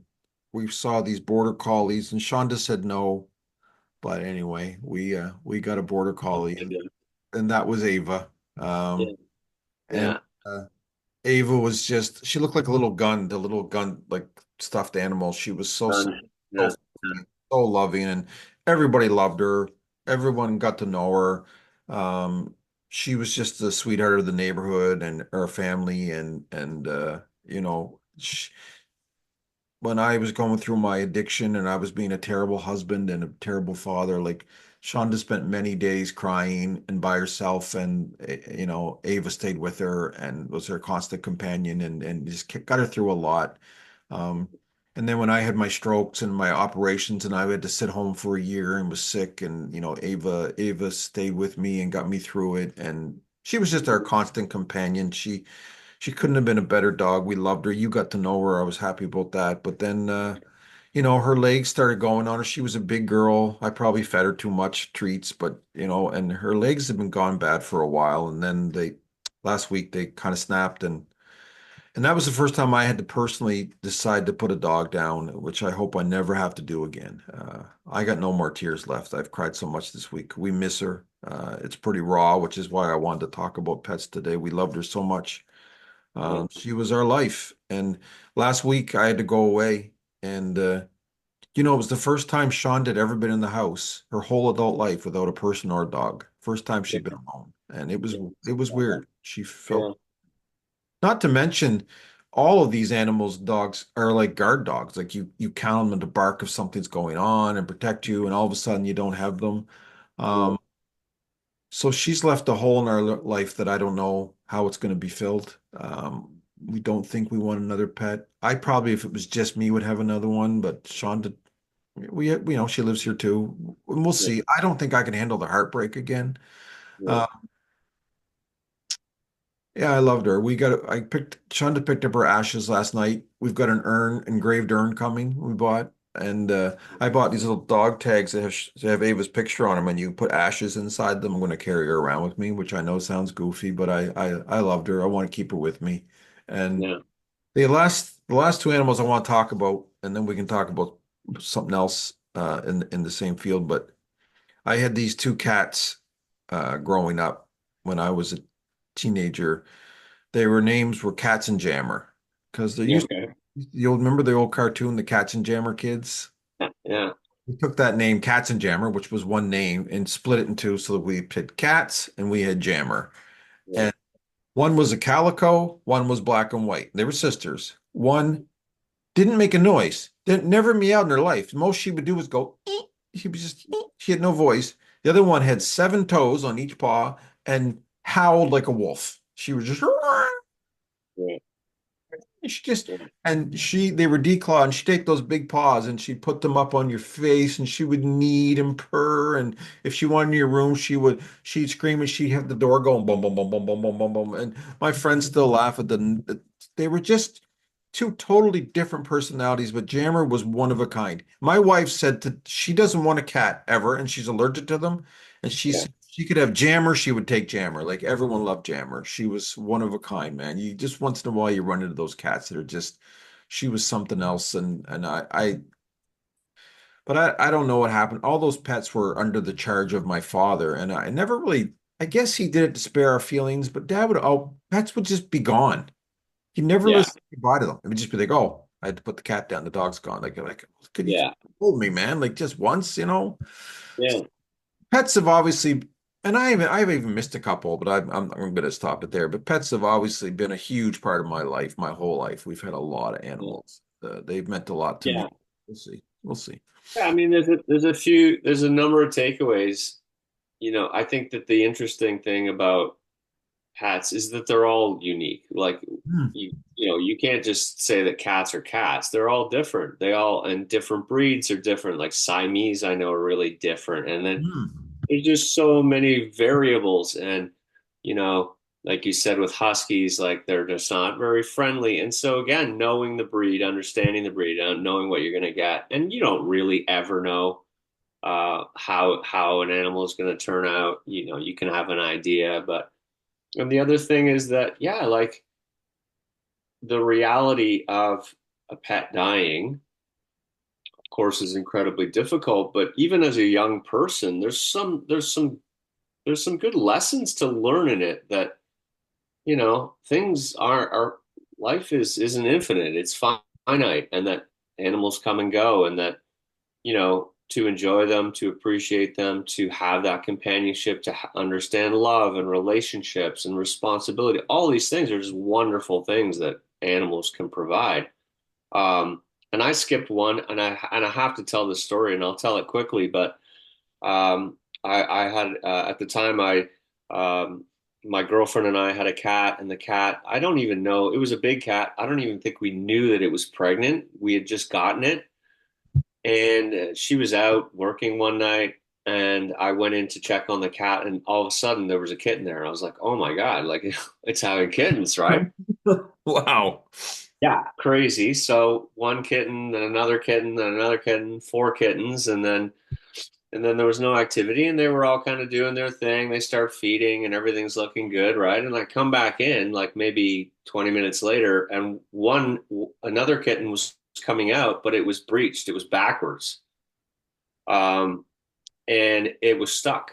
we saw these border collies, and Shonda said no. But anyway, we got a border collie, I did. and that was Ava. Yeah. And Yeah. uh, Ava was just she looked like a little gun, the little gun like stuffed animal. She was Done. so, Yeah. so loving, and everybody loved her. Everyone got to know her. She was just the sweetheart of the neighborhood and her family, and you know. When I was going through my addiction and I was being a terrible husband and a terrible father, like Shonda spent many days crying and by herself, and you know, Ava stayed with her and was her constant companion and just got her through a lot. Um, and then when I had my strokes and my operations and I had to sit home for a year and was sick, and you know, Ava stayed with me and got me through it, and she was just our constant companion. She couldn't have been a better dog. We loved her. You got to know her. I was happy about that. But then, you know, her legs started going on her. She was a big girl. I probably fed her too much treats, but you know, and her legs have been gone bad for a while. And then last week they kind of snapped, and that was the first time I had to personally decide to put a dog down, which I hope I never have to do again. I got no more tears left. I've cried so much this week. We miss her. It's pretty raw, which is why I wanted to talk about pets today. We loved her so much. Yeah. She was our life. And last week I had to go away. And, you know, it was the first time Sean had ever been in the house her whole adult life without a person or a dog. First time she'd been alone. And it was weird. She felt, Yeah. not to mention all of these animals, dogs are like guard dogs. Like you count them to bark if something's going on and protect you, and all of a sudden you don't have them. Yeah. Um, So she's left a hole in our life that I don't know how it's going to be filled. We don't think we want another pet. I probably, if it was just me, would have another one, but Shonda, you know, she lives here too. And we'll Yeah. see. I don't think I can handle the heartbreak again. Yeah. Uh, yeah, I loved her. Shonda picked up her ashes last night. We've got an engraved urn coming we bought. And I bought these little dog tags that have Ava's picture on them, and you put ashes inside them. I'm going to carry her around with me, which I know sounds goofy, but I loved her. I want to keep her with me. And Yeah. the last two animals I want to talk about, and then we can talk about something else in the same field. But I had these two cats growing up when I was a teenager. Their names were Cats and Jammer because they Yeah. used Okay. you'll remember the old cartoon, the Cats and Jammer kids. Yeah. We took that name, Cats and Jammer, which was one name, and split it in two so that we had Cats and we had Jammer. Yeah. And one was a calico, one was black and white. They were sisters. One didn't make a noise, didn't never meowed in her life. Most she would do was go, "Eek." She was just, "Eek." She had no voice. The other one had 7 toes on each paw and howled like a wolf. She was just, Yeah. she just, Yeah. and they were declawed, and she'd take those big paws and she'd put them up on your face and she would knead and purr. And if she wanted in your room, she'd scream and she'd have the door going boom, boom, boom, boom, boom, boom, boom, boom. And my friends still laugh at they were just two totally different personalities, but Jammer was one of a kind. My wife said she doesn't want a cat ever, and she's allergic to them. And she Yeah. said she could have Jammer, she would take Jammer. Like everyone loved Jammer. She was one of a kind, man. You just once in a while you run into those cats that are just she was something else. And I don't know what happened. All those pets were under the charge of my father, and I never really I guess he did it to spare our feelings, but dad would all pets would just be gone. He never Yeah. really said goodbye to them. It would just be like, oh, I had to put the cat down, the dog's gone. Could you just Yeah. hold me, man? Like just once, you know? Yeah. Pets have obviously And I've even missed a couple, but I'm going to stop it there. But pets have obviously been a huge part of my life, my whole life. We've had a lot of Yeah. animals. They've meant a lot to me. Yeah. We'll see. We'll see. Yeah, I mean, there's a number of takeaways. I think that the interesting thing about cats is that they're all unique. Like Hmm. you can't just say that cats are cats. They're all different. And different breeds are different. Like Siamese, I know are really different. And then Hmm. there's just so many variables. And, you know, like you said with Huskies, like they're just not very friendly. And so again, knowing the breed, understanding the breed, knowing what you're going to get, and you don't really ever know how an animal is going to turn out. You can have an idea, but and the other thing is that, yeah, like the reality of a pet dying, of course, is incredibly difficult. But even as a young person, there's some good lessons to learn in it that, things are life isn't infinite. It's finite, and that animals come and go, and that, to enjoy them, to appreciate them, to have that companionship, to understand love and relationships and responsibility. All these things are just wonderful things that animals can provide. Um, and I skipped one, and I have to tell this story, and I'll tell it quickly. But I had at the time um, my girlfriend and I had a cat, and the cat, I don't even know, it was a big cat. I don't even think we knew that it was pregnant. We had just gotten it, and she was out working one night, and I went in to check on the cat, and all of a sudden there was a kitten there. And I was like, oh my God, like it's having kittens, right? Wow. Yeah, crazy. So one kitten, then another kitten, then another kitten, four kittens, and then there was no activity, and they were all kind of doing their thing. They start feeding, and everything's looking good, right? And I come back in like maybe 20 minutes later, and another kitten was coming out, but it was breached. It was backwards. Um, and it was stuck.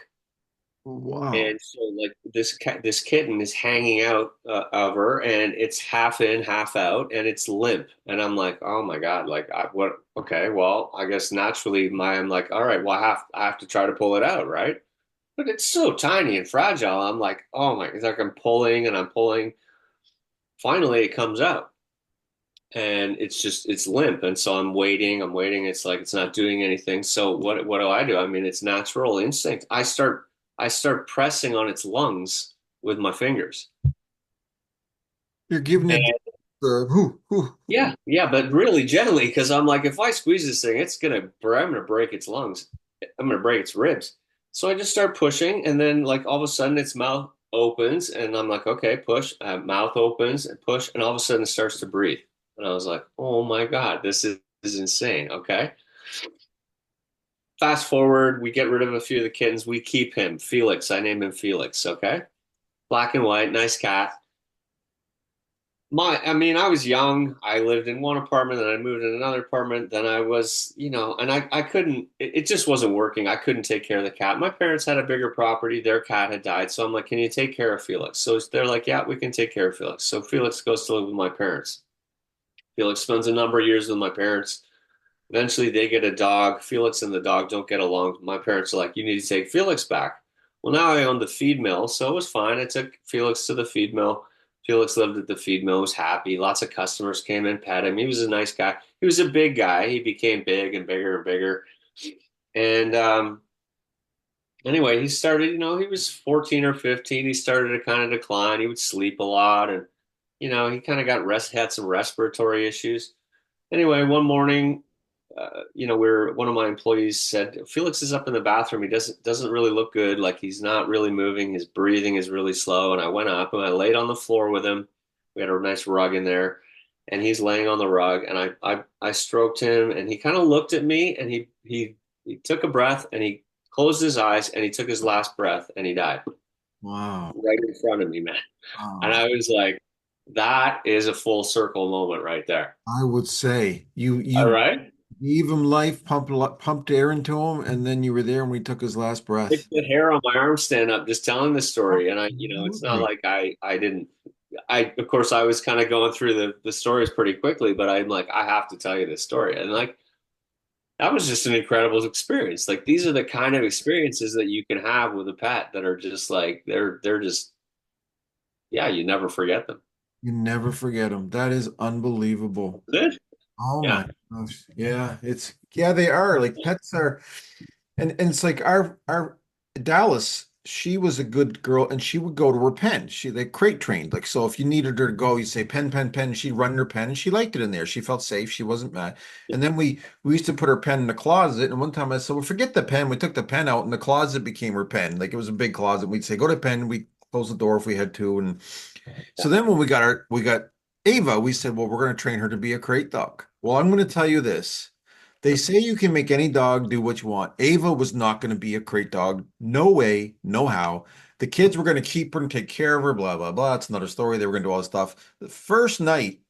Wow. And so like this kitten is hanging out of her, and it's half in, half out, and it's limp. And I'm like, oh my God, like what? Okay, well, I guess naturally I'm like, all right, well, I have to try to pull it out, right? But it's so tiny and fragile. I'm like, oh my, it's like I'm pulling and I'm pulling. Finally, it comes out, and it's limp. And so I'm waiting. It's like it's not doing anything. So what do I do? I mean, it's natural instinct. I start pressing on its lungs with my fingers. You're giving And it the whoo, whoo. yeah, yeah, but really gently, because I'm like, if I squeeze this thing, I'm gonna break its lungs. I'm gonna break its ribs. So I just start pushing, and then like all of a sudden its mouth opens, and I'm like, okay, push. Mouth opens and push, and all of a sudden it starts to breathe. And I was like, oh my God, this is insane. Okay. Fast forward, we get rid of a few of the kittens. We keep him, Felix. I name him Felix. Okay. Black and white, nice cat. I mean, I was young. I lived in one apartment, then I moved in another apartment. Then I was, and I couldn't, it just wasn't working. I couldn't take care of the cat. My parents had a bigger property. Their cat had died. So I'm like, can you take care of Felix? So they're like, yeah, we can take care of Felix. So Felix goes to live with my parents. Felix spends a number of years with my parents. Eventually, they get a dog. Felix and the dog don't get along. My parents are like, you need to take Felix back. Well, now I own the feed mill, so it was fine. I took Felix to the feed mill. Felix lived at the feed mill, was happy. Lots of customers came in, pet him. He was a nice guy. He was a big guy. He became big and bigger and bigger. And anyway, he started, he was 14 or 15. He started to kind of decline. He would sleep a lot. And, he kind of had some respiratory issues. Anyway, one morning, one of my employees said Felix is up in the bathroom. He doesn't really look good. Like he's not really moving. His breathing is really slow. And I went up and I laid on the floor with him. We had a nice rug in there, and he's laying on the rug. And I stroked him, and he kind of looked at me, and he took a breath, and he closed his eyes, and he took his last breath, and he died Wow. right in front of me, man. And Wow. I was like, that is a full circle moment right there. I would say All you right. gave him life, pumped air into him, and then you were there when he took his last Makes breath. the hair on my arm stand up just telling the story. And it's not Absolutely. like I didn't. Of course, I was kind of going through the stories pretty quickly, but I'm like, I have to tell you this story. And like, that was just an incredible experience. Like these are the kind of experiences that you can have with a pet that are just like they're just yeah, you never forget them. You never forget them. That is unbelievable. Is it? Oh Yeah. my gosh. Yeah, it's yeah, they are. Like pets are and it's like our Dallas, she was a good girl and she would go to her pen. She they crate trained. Like so if you needed her to go, you say pen, pen, pen, she'd run her pen and she liked it in there. She felt safe. She wasn't mad. And then we used to put her pen in the closet. And one time I said, well, forget the pen. We took the pen out and the closet became her pen. Like it was a big closet. We'd say, go to pen. We close the door if we had to. And so then when we got Ava, we said, well, we're going to train her to be a crate dog. Well, I'm going to tell you this. They say you can make any dog do what you want. Ava was not going to be a crate dog. No way, no how. The kids were going to keep her and take care of her, blah, blah, blah. It's another story. They were going to do all this stuff. The first night,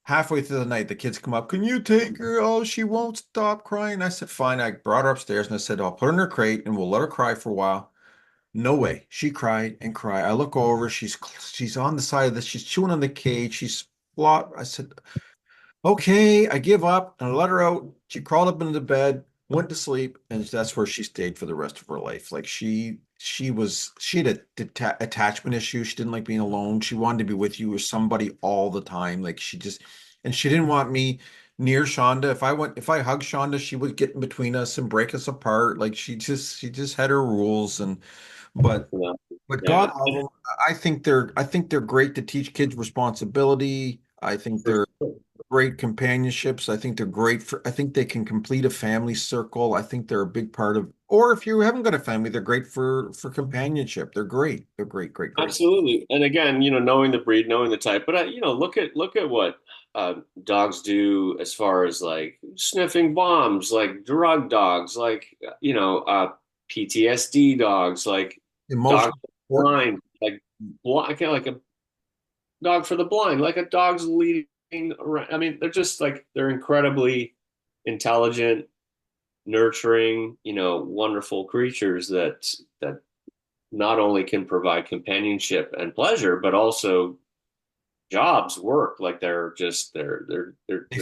halfway through the night, the kids come up. Can you take her? Oh, she won't stop crying. I said, fine. I brought her upstairs and I said, I'll put her in her crate and we'll let her cry for a while. No way. She cried and cried. I look over. She's on the side of this. She's chewing on the cage. She's flop. I said, okay, I give up and I let her out. She crawled up into the bed, went to sleep, and that's where she stayed for the rest of her life. Like she had a attachment issue. She didn't like being alone. She wanted to be with you or somebody all the time. Like and she didn't want me near Shonda. If I hugged Shonda, she would get in between us and break us apart. Like she just had her rules and but Yeah. but Yeah. God love them. I think they're great to teach kids responsibility. I think For they're sure. great companionships. I think they're great I think they can complete a family circle. I think they're a big part of, or if you haven't got a family, they're great for companionship. They're great. They're great, great, great. Absolutely. And again, knowing the breed, knowing the type, but look at what dogs do as far as like sniffing bombs, like drug dogs, like PTSD dogs, like dogs Emotional support. blind, like like a dog for the blind, like a dog's leading around. I mean, they're just like they're incredibly intelligent, nurturing, wonderful creatures that not only can provide companionship and pleasure, but also jobs, work. Like They they're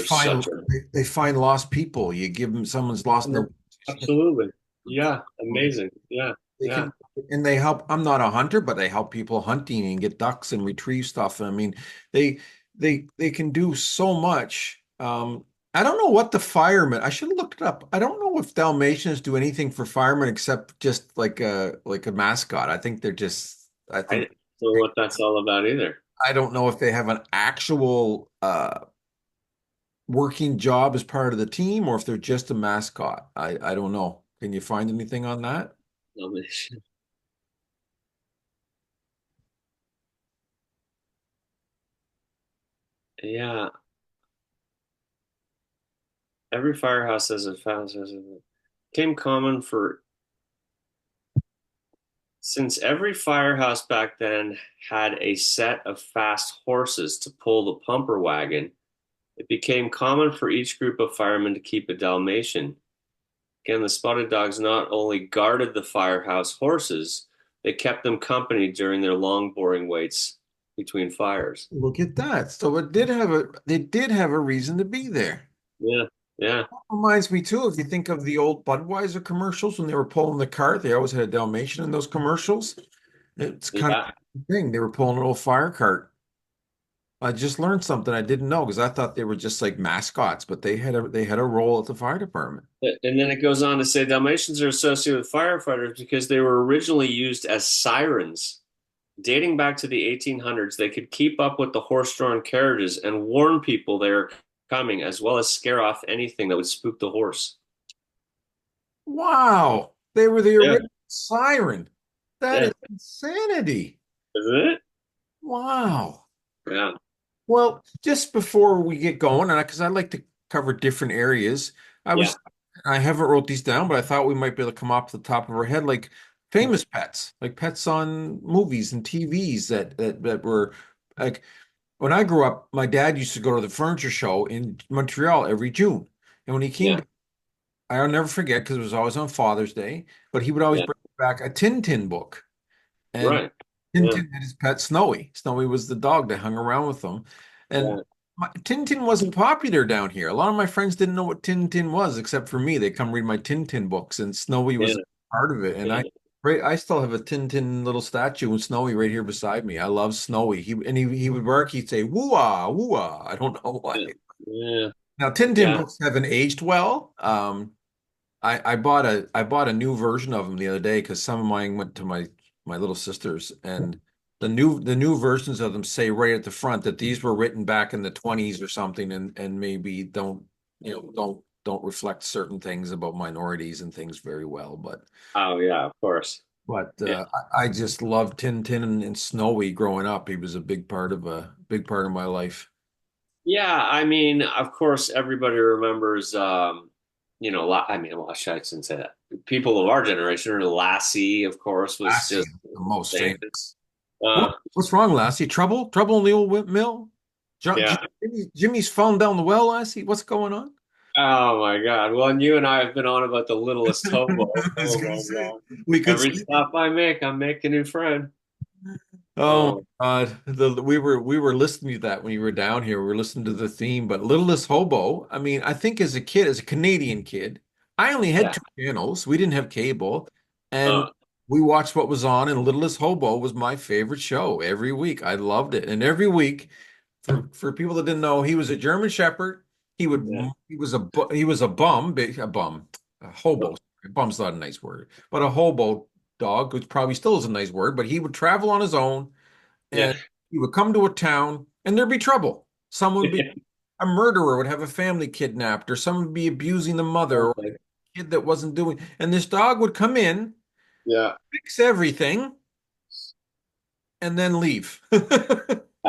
find such a they find lost people. You give them someone's lost their absolutely. Yeah, amazing. Yeah, they yeah. can and they help. I'm not a hunter, but they help people hunting and get ducks and retrieve stuff. I mean, they they can do so much. I don't know what the firemen. I should have looked it up. I don't know if Dalmatians do anything for firemen except just like a mascot. I think they're just. I I think don't know what that's all about either. I don't know if they have an actual working job as part of the team or if they're just a mascot. I don't know. Can you find anything on that? Yeah, every firehouse has a fast came common for since every firehouse back then had a set of fast horses to pull the pumper wagon. It became common for each group of firemen to keep a Dalmatian. Again, the spotted dogs not only guarded the firehouse horses, they kept them company during their long, boring waits between fires. Look at that. So they did have a reason to be there. Yeah, yeah, Reminds me too, if you think of the old Budweiser commercials when they were pulling the cart, they always had a Dalmatian in those commercials. It's kind of yeah. the thing. They were pulling an old fire cart. I just learned something I didn't know because I thought they were just like mascots, but they had a role at the fire department. And then it goes on to say Dalmatians are associated with firefighters because they were originally used as sirens. Dating back to the 1800s, they could keep up with the horse-drawn carriages and warn people they are coming, as well as scare off anything that would spook the horse. Wow. They were the Yeah, original siren. That yeah, is insanity. isn't it? Wow. Yeah, Well, just before we get going, and because I like to cover different areas, yeah, I haven't wrote these down, but I thought we might be able to come off the top of our head, like famous pets, like pets on movies and TVs that were like when I grew up, my dad used to go to the furniture show in Montreal every June. And when he came yeah, back, I'll never forget because it was always on Father's Day, but he would always yeah. bring back a Tintin book. And Right. Yeah, Tintin had his pet Snowy. Snowy was the dog that hung around with them. And yeah. Tintin wasn't popular down here. A lot of my friends didn't know what Tintin was, except for me. They come read my Tintin books, and Snowy was Yeah, a part of it. And yeah, I still have a Tintin little statue with Snowy right here beside me. I love Snowy. He would work. He'd say "woo-ah, woo-ah." I don't know why. yeah, yeah, Now Tintin yeah. books haven't aged well. I bought a new version of them the other day because some of mine went to my little sisters, and the new versions of them say right at the front that these were written back in the 20s or something, and maybe don't reflect certain things about minorities and things very well. Oh yeah, of course. But Yeah. I just loved Tintin and Snowy growing up. He was a big part of my life. Yeah, I mean, of course, everybody remembers, I mean, well, I shouldn't say that. People of our generation, or Lassie, of course, was Lassie, just the most famous. famous. Uh, What's wrong, Lassie? Trouble? Trouble in the old mill? yeah. Jimmy's fallen down the well, Lassie. What's going on? Oh my God. Well, and you and I have been on about the littlest hobo I for was a gonna long, say long. we could Every sleep. stop I make, I make a new friend. Oh Oh, my God. We were listening to that when you were down here. We were listening to the theme, but Littlest Hobo, I mean, I think as a kid, as a Canadian kid, I only had yeah. two channels. We didn't have cable, and Uh, we watched what was on, and Littlest Hobo was my favorite show every week. I loved it. And every week, for people that didn't know, he was a German Shepherd. yeah. He was a bum, a bum, a hobo. Bum's not a nice word, but a hobo dog, which probably still is a nice word. But he would travel on his own, Yeah. and he would come to a town, and there'd be trouble. Someone would be a murderer would have a family kidnapped, or someone would be abusing the mother, or a Okay. kid that wasn't doing. And this dog would come in, Yeah. fix everything, and then leave. He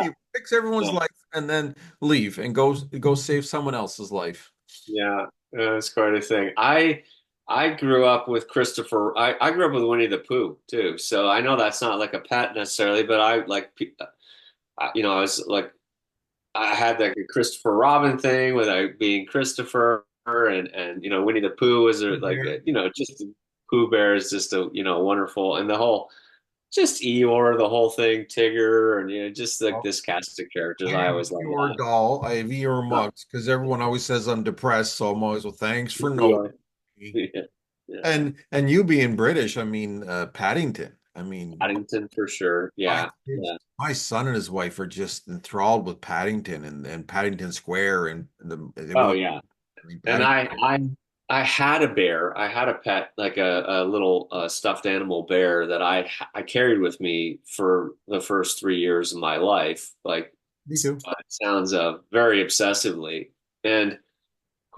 would fix everyone's Yeah. life and then leave and go save someone else's life. Yeah. It's quite a thing. I grew up with Christopher. I grew up with Winnie the Pooh too. So I know that's not like a pet necessarily, but I like, I was like, I had like a Christopher Robin thing with I being Christopher and Winnie the Pooh was just Pooh Bear is just a wonderful, and the whole just Eeyore, the whole thing, Tigger, and just like Well, this cast of characters. I I have always love your that. doll. I have your Uh, mugs because everyone always says I'm depressed. So I'm always, well, thanks for Eeyore. noticing. Yeah, yeah. And you being British, I mean, Paddington. I mean, Paddington for sure. my Yeah, kids, yeah. my son and his wife are just enthralled with Paddington and Paddington Square and they Oh want yeah. to be And Paddington. I had a bear. I had a pet, like a little stuffed animal bear that I carried with me for the first 3 years of my life. Like Me too. it sounds very obsessively. And of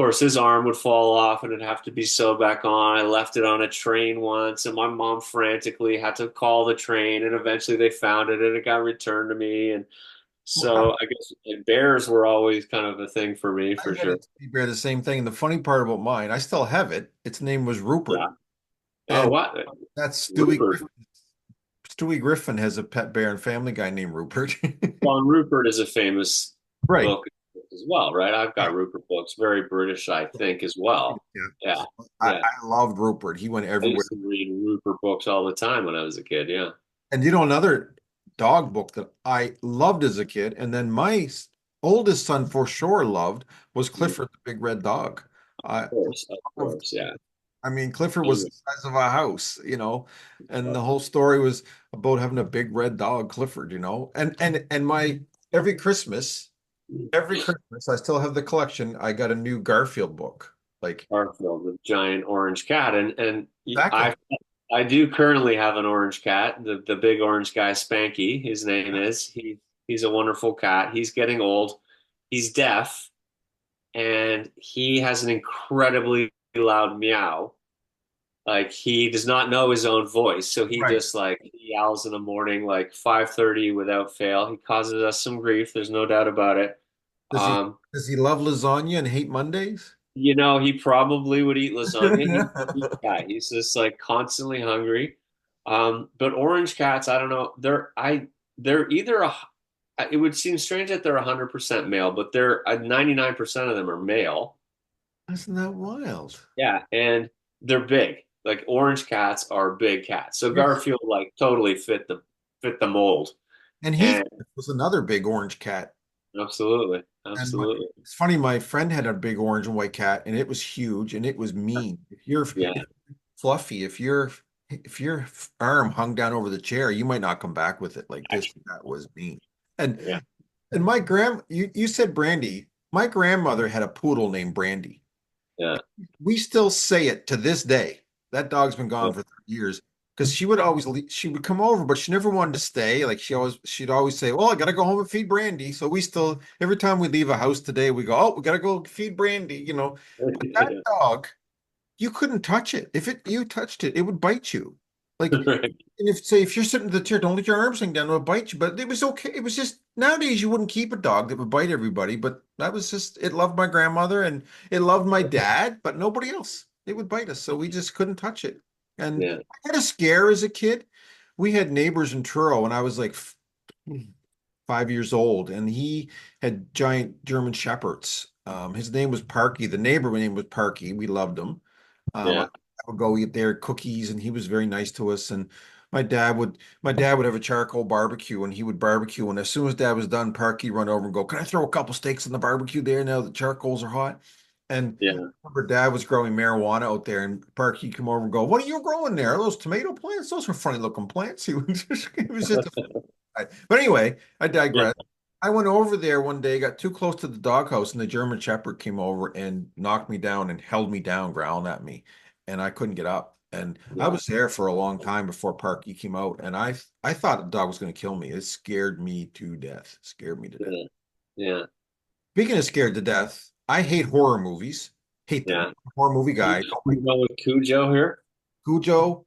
course, his arm would fall off and it'd have to be sewed back on. I left it on a train once, and my mom frantically had to call the train, and eventually they found it and it got returned to me. And so I guess like, bears were always kind of a thing for me I for had a sure. teddy bear the same thing. And the funny part about mine, I still have it. Its name was Rupert. Yeah. Oh, And what? that's Stewie Rupert. Griffin. Stewie Griffin has a pet bear and Family Guy named Rupert. Well, and Rupert is a famous Right. book as well, right? I've Yeah. got Rupert books, very British, I think, as well. Yeah. Yeah, I yeah. loved Rupert. He went I everywhere. used to read Rupert books all the time when I was a kid. Yeah, And another dog book that I loved as a kid, and then my oldest son for sure loved was of Clifford the Big Red Dog. I of loved, course, yeah. I mean, Clifford was He the size of a house, and the whole story was about having a big red dog, Clifford. And my every Christmas, every Christmas, I still have the collection. I got a new Garfield book. Like Garfield, the giant orange cat, and exactly. I do currently have an orange cat, the big orange guy, Spanky. His name is he's a wonderful cat. He's getting old. He's deaf, and he has an incredibly loud meow. Like he does not know his own voice, so he Right. just like he yowls in the morning like 5:30 without fail. He causes us some grief. There's no doubt about it. Does he Um, does he love lasagna and hate Mondays? he probably would eat lasagna. He's a sweet guy. He's just like constantly hungry. But orange cats, I don't know. They're either a. It would seem strange that they're 100% male, but they're 99% of them are male. Isn't that wild? Yeah, and they're big. Like orange cats are big cats. So Yes. Garfield like totally fit the mold. And Heath And was another big orange cat. Absolutely. And Absolutely. it's funny, my friend had a big orange and white cat, and it was huge and it was mean. Yeah. If fluffy, if your arm hung down over the chair, you might not come back with it. Like this cat was mean. And Yeah. you said Brandy. My grandmother had a poodle named Brandy. Yeah. We still say it to this day. That dog's been Yeah. gone for 30 years because she would always she would come over, but she never wanted to stay. Like she'd always say, "Well, I gotta go home and feed Brandy." So we still every time we leave a house today, we go, "Oh, we gotta go feed Brandy," you know. But that dog, you couldn't touch it. If you touched it, it would bite you. Like, Right. and if you're sitting at the chair, don't let your arms hang down, it'll bite you. But it was okay. It was just nowadays you wouldn't keep a dog that would bite everybody. But that was just it loved my grandmother and it loved my dad, but nobody else. It would bite us, so we just couldn't touch it. And Yeah. I had a scare as a kid. We had neighbors in Truro, and I was like 5 years old, and he had giant German shepherds. His name was Parky. The neighbor name was Parky. We loved him. I Yeah. would go eat their cookies, and he was very nice to us. And my dad would have a charcoal barbecue, and he would barbecue. And as soon as Dad was done, Parky run over and go, "Can I throw a couple steaks in the barbecue there now the charcoals are hot?" And I Yeah. remember Dad was growing marijuana out there, and Parky come over and go, "What are you growing there? Are those tomato plants? Those are funny looking plants." It was just but anyway, I Yeah. digress. I went over there one day, got too close to the doghouse, and the German Shepherd came over and knocked me down and held me down, growling at me, and I couldn't get up. And I Yeah. was there for a long time before Parky came out, and I thought the dog was going to kill me. It scared me to death. Scared me to death. Yeah. Yeah. Speaking of scared to death, I hate horror movies. Hate them. Yeah. Horror movie You guy. you know with Cujo here? Cujo,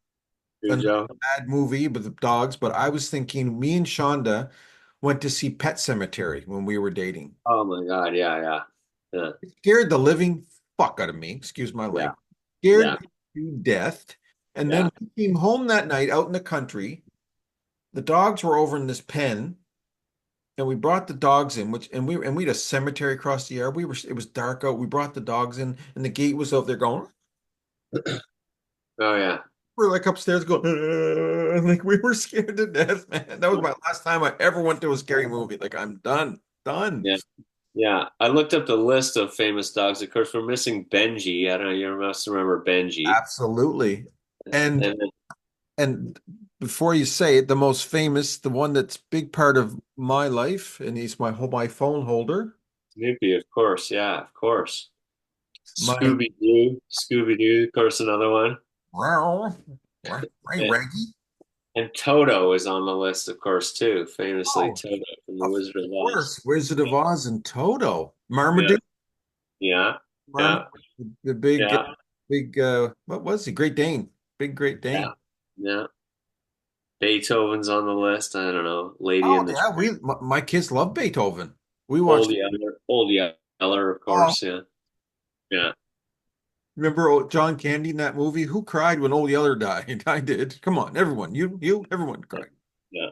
another Cujo. bad movie with the dogs, but I was thinking me and Shonda went to see Pet Cemetery when we were dating. Oh my God. Yeah. Yeah. Yeah. It scared the living fuck out of me, excuse my Yeah. language. Yeah. Scared me to death. And Yeah. then we came home that night out in the country. The dogs were over in this pen, and we brought the dogs in, we had a cemetery across the yard. It was dark out. We brought the dogs in, and the gate was out there going. Oh yeah. We're like upstairs going, like we were scared to death, man. That was my last time I ever went to a scary movie. Like I'm done, done. Yeah. Yeah. I looked up the list of famous dogs. Of course, we're missing Benji. I don't know. You must remember Benji. Absolutely. And And then, and before you say it, the most famous, the one that's big part of my life, and he's my phone holder. Snoopy, of course. Yeah, of course. My Scooby Doo. Scooby Doo, of course, another one. wow, right, And, Reggie. and Toto is on the list, of course, too. Famously, Oh, Toto from The of Wizard of Oz. course, Wizard of Oz and Toto, Yeah. Marmaduke, Yeah. Marmaduke, Yeah. the big, Yeah. big, what was he? Great Dane, big Great Yeah. Dane. Yeah. Beethoven's on the list. I don't know. Lady Oh in the yeah, my kids love Beethoven. We Old watched. Yeller. Old Yeller, of Oh, course. Yeah. Yeah. remember John Candy in that movie? Who cried when Old Yeller died? I did. Come on, everyone. Everyone cried. Yeah.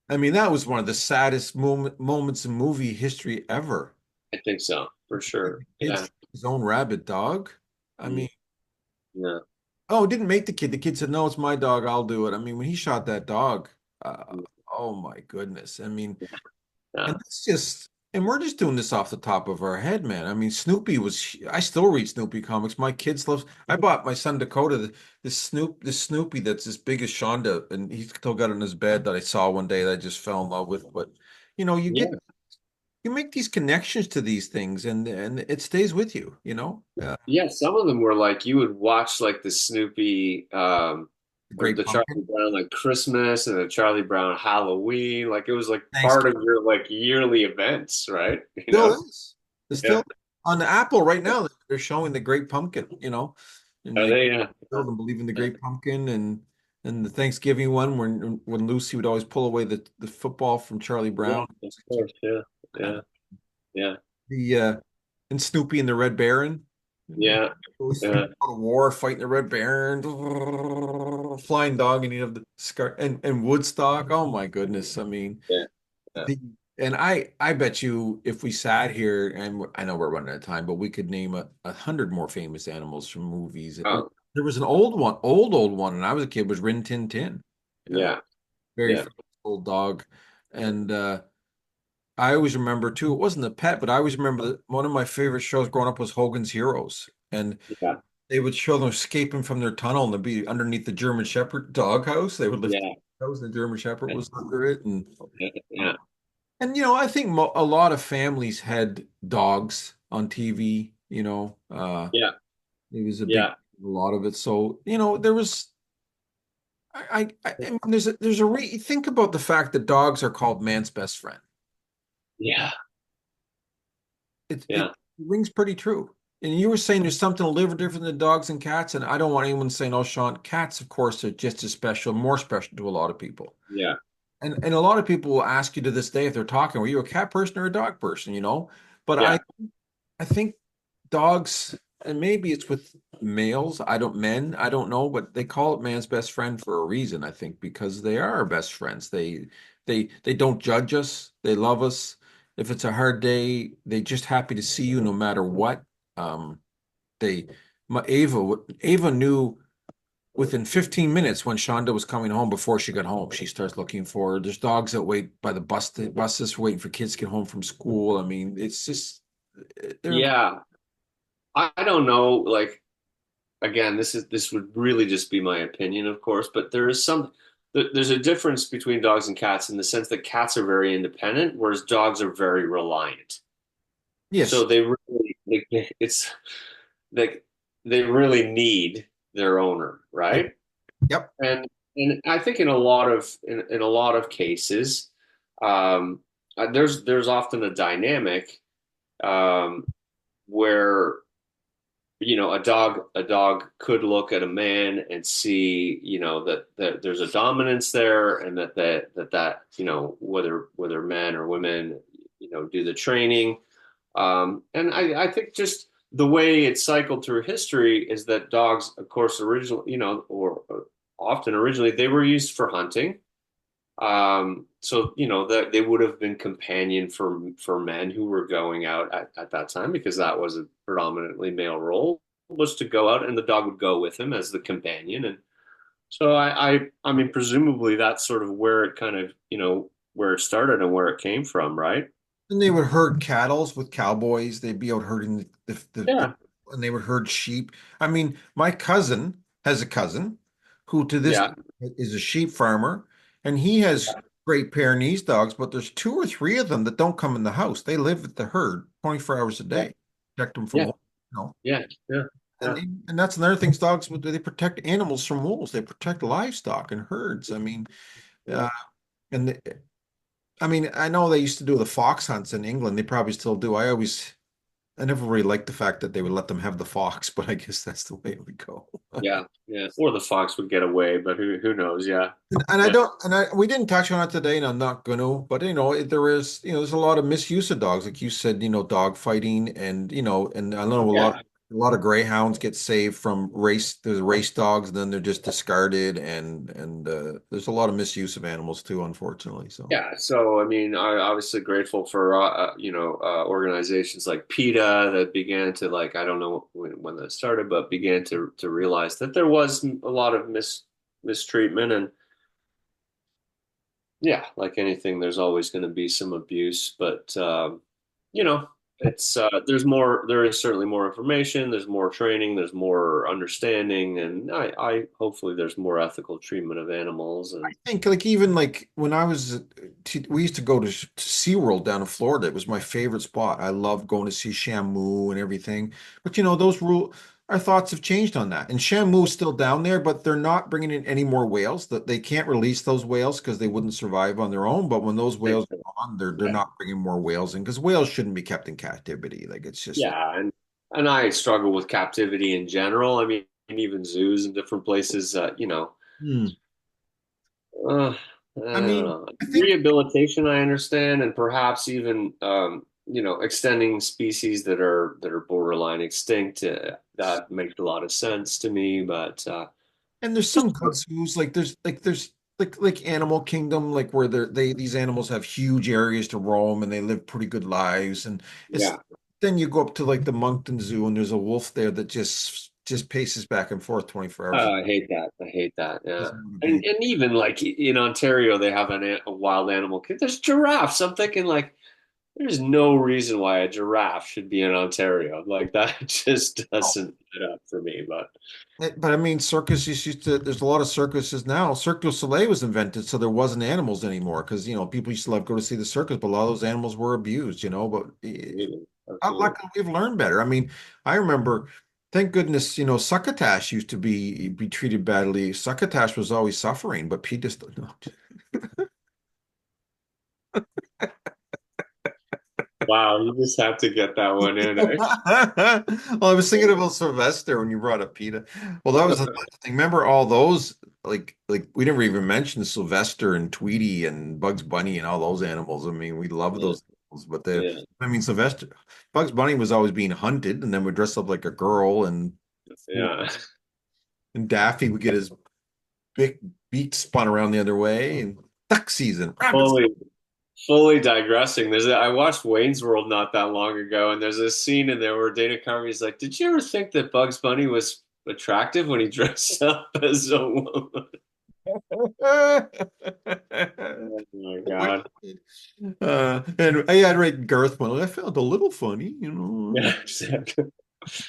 I mean, that was one of the saddest moments in movie history ever. I think so, for sure. Yeah. Kids, his own rabid dog. I Mm, mean, yeah. oh, it didn't make the kid. The kid said, "No, it's my dog. I'll do it." I mean, when he shot that dog, Mm, oh my goodness. I mean, yeah. and and we're just doing this off the top of our head, man. I mean, Snoopy was, I still read Snoopy comics. My kids love, I bought my son Dakota this Snoopy that's as big as Shonda, and he's still got it in his bed that I saw one day that I just fell in love with. But, Yeah. you make these connections to these things and it stays with you, you know? Yeah, some of them were like you would watch like the Snoopy The or Great the Pumpkin. Charlie Brown like Christmas and the Charlie Brown Halloween. Like it was like part of Thanksgiving your like yearly events, right? You still know? is. It's Yeah. still on the Apple right now. They're showing the Great Pumpkin, and Are they they? build and believe in the Great Pumpkin and the Thanksgiving one when Lucy would always pull away the football from Charlie Yeah, Brown. of course. Yeah. Yeah. Yeah. The and Snoopy and the Red Baron. Yeah. Snoopy Yeah. go to war, fighting the Red Baron, flying dog, and you have the scar and Woodstock. Oh my goodness! I mean, Yeah. Yeah. the and I bet you if we sat here and I know we're running out of time, but we could name 100 more famous animals from movies. Oh, There was an old one, and I was a kid was Rin Tin Tin. yeah. Very Yeah. famous old dog, and I always remember too, it wasn't a pet, but I always remember that one of my favorite shows growing up was Hogan's Heroes. And Yeah, they would show them escaping from their tunnel and they'd be underneath the German Shepherd doghouse. They would lift yeah, the house and the German Shepherd was under it. yeah, Uh, yeah, and I think a lot of families had dogs on TV, yeah, it was yeah, a lot of it. So, there was, I mean, think about the fact that dogs are called man's best friend. yeah, It yeah, rings pretty true. And you were saying there's something a little different than dogs and cats, and I don't want anyone saying, "Oh, Sean, cats, of course, are just as special, more special to a lot of people." yeah, And a lot of people will ask you to this day if they're talking, "Were you a cat person or a dog person?" But yeah, I think dogs, and maybe it's with males, I don't know, but they call it man's best friend for a reason, I think, because they are our best friends. They don't judge us, they love us. If it's a hard day, they just happy to see you no matter what. Um, they Ava knew within 15 minutes when Shonda was coming home before she got home. She starts looking for her. There's dogs that wait by the buses waiting for kids to get home from school. I mean, it's just they're yeah. I don't know, like again, this would really just be my opinion, of course, but there's a difference between dogs and cats in the sense that cats are very independent, whereas dogs are very reliant. yes. So it's like they really need their owner, Yep. right? Yep. And I think in a lot of cases, um, there's often a dynamic um, where a dog could look at a man and see that there's a dominance there, and that whether men or women do the training. And I think just the way it's cycled through history is that dogs, of course, originally, or often originally, they were used for hunting. So that they would have been companion for men who were going out at that time, because that was a predominantly male role, was to go out and the dog would go with him as the companion. And so I mean, presumably that's sort of where it kind of, where it started and where it came from, right? And they would herd cattle with cowboys. They'd be out herding Yeah, and they would herd sheep. I mean, my cousin has a cousin who to this yeah, is a sheep farmer, and he has Great Pyrenees dogs, but there's two or three of them that don't come in the house. They live at the herd 24 hours a yeah, day, protect them from yeah, wolves, you know. yeah, yeah, yeah, And that's another thing. Dogs they protect animals from wolves. They protect livestock and herds. I mean, yeah. uh, and I mean, I know they used to do the fox hunts in England. They probably still do. I never really liked the fact that they would let them have the fox, but I guess that's the way it would go. Yeah, yeah. Or the fox would get away, but who knows? Yeah, And I yeah, don't, and I we didn't touch on it today, and I'm not going to, but there is, there's a lot of misuse of dogs, like you said, dog fighting, and and I know yeah. a lot of greyhounds get saved from there's race dogs, and then they're just discarded, and there's a lot of misuse of animals too, unfortunately. So Yeah, so I mean, I obviously grateful for organizations like PETA that began to, like, I don't know when that started, but began to realize that there was a lot of mistreatment. And yeah, like anything, there's always going to be some abuse, but you know, it's there is certainly more information, there's more training, there's more understanding, and I hopefully there's more ethical treatment of animals. I And think like even like when I was we used to go to SeaWorld down in Florida. It was my favorite spot. I loved going to see Shamu and everything. But those our thoughts have changed on that. And Shamu's still down there, but they're not bringing in any more whales. That they can't release those whales because they wouldn't survive on their own. But when those whales are gone, they're yeah, not bringing more whales in because whales shouldn't be kept in captivity. Like it's just yeah, and I struggle with captivity in general. I mean, even zoos and different places, Hmm. I I don't mean, know. I think Rehabilitation, I understand, and perhaps even extending species that are borderline extinct. That makes a lot of sense to me, but and there's just some good zoos, like there's like Animal Kingdom, like where these animals have huge areas to roam and they live pretty good lives. And it's yeah. then you go up to like the Moncton Zoo and there's a wolf there that just paces back and forth 24 hours. I hate that. I hate that. Yeah. Doesn't want to And be. and even like in Ontario, they have a wild animal kid. There's giraffes. I'm thinking like, there's no reason why a giraffe should be in Ontario. Like that just doesn't add up for me. But But I mean, circuses used to, there's a lot of circuses now. Cirque du Soleil was invented, so there wasn't animals anymore because, people used to love go to see the circus, but a lot of those animals were abused. But absolutely, absolutely. luckily we've learned better. I mean, I remember, thank goodness, succotash used to be treated badly. Succotash was always suffering, but Pete just, Wow, you just have to get that one in. Eh? Well, I was thinking about Sylvester when you brought up PETA. Well, that was the thing. Remember all those, like we never even mentioned Sylvester and Tweety and Bugs Bunny and all those animals. I mean, we love Yeah, those animals, but yeah, I mean, Bugs Bunny was always being hunted and then would dress up like a girl, yeah. and Daffy would get his big beak spun around the other way, and duck season, rabbit season. Fully, fully digressing. I watched Wayne's World not that long ago, and there's a scene in there where Dana Carvey's like, "Did you ever think that Bugs Bunny was attractive when he dressed up as a woman?" Oh my God. And I had read Garth one. I felt a little funny. Yeah, exactly.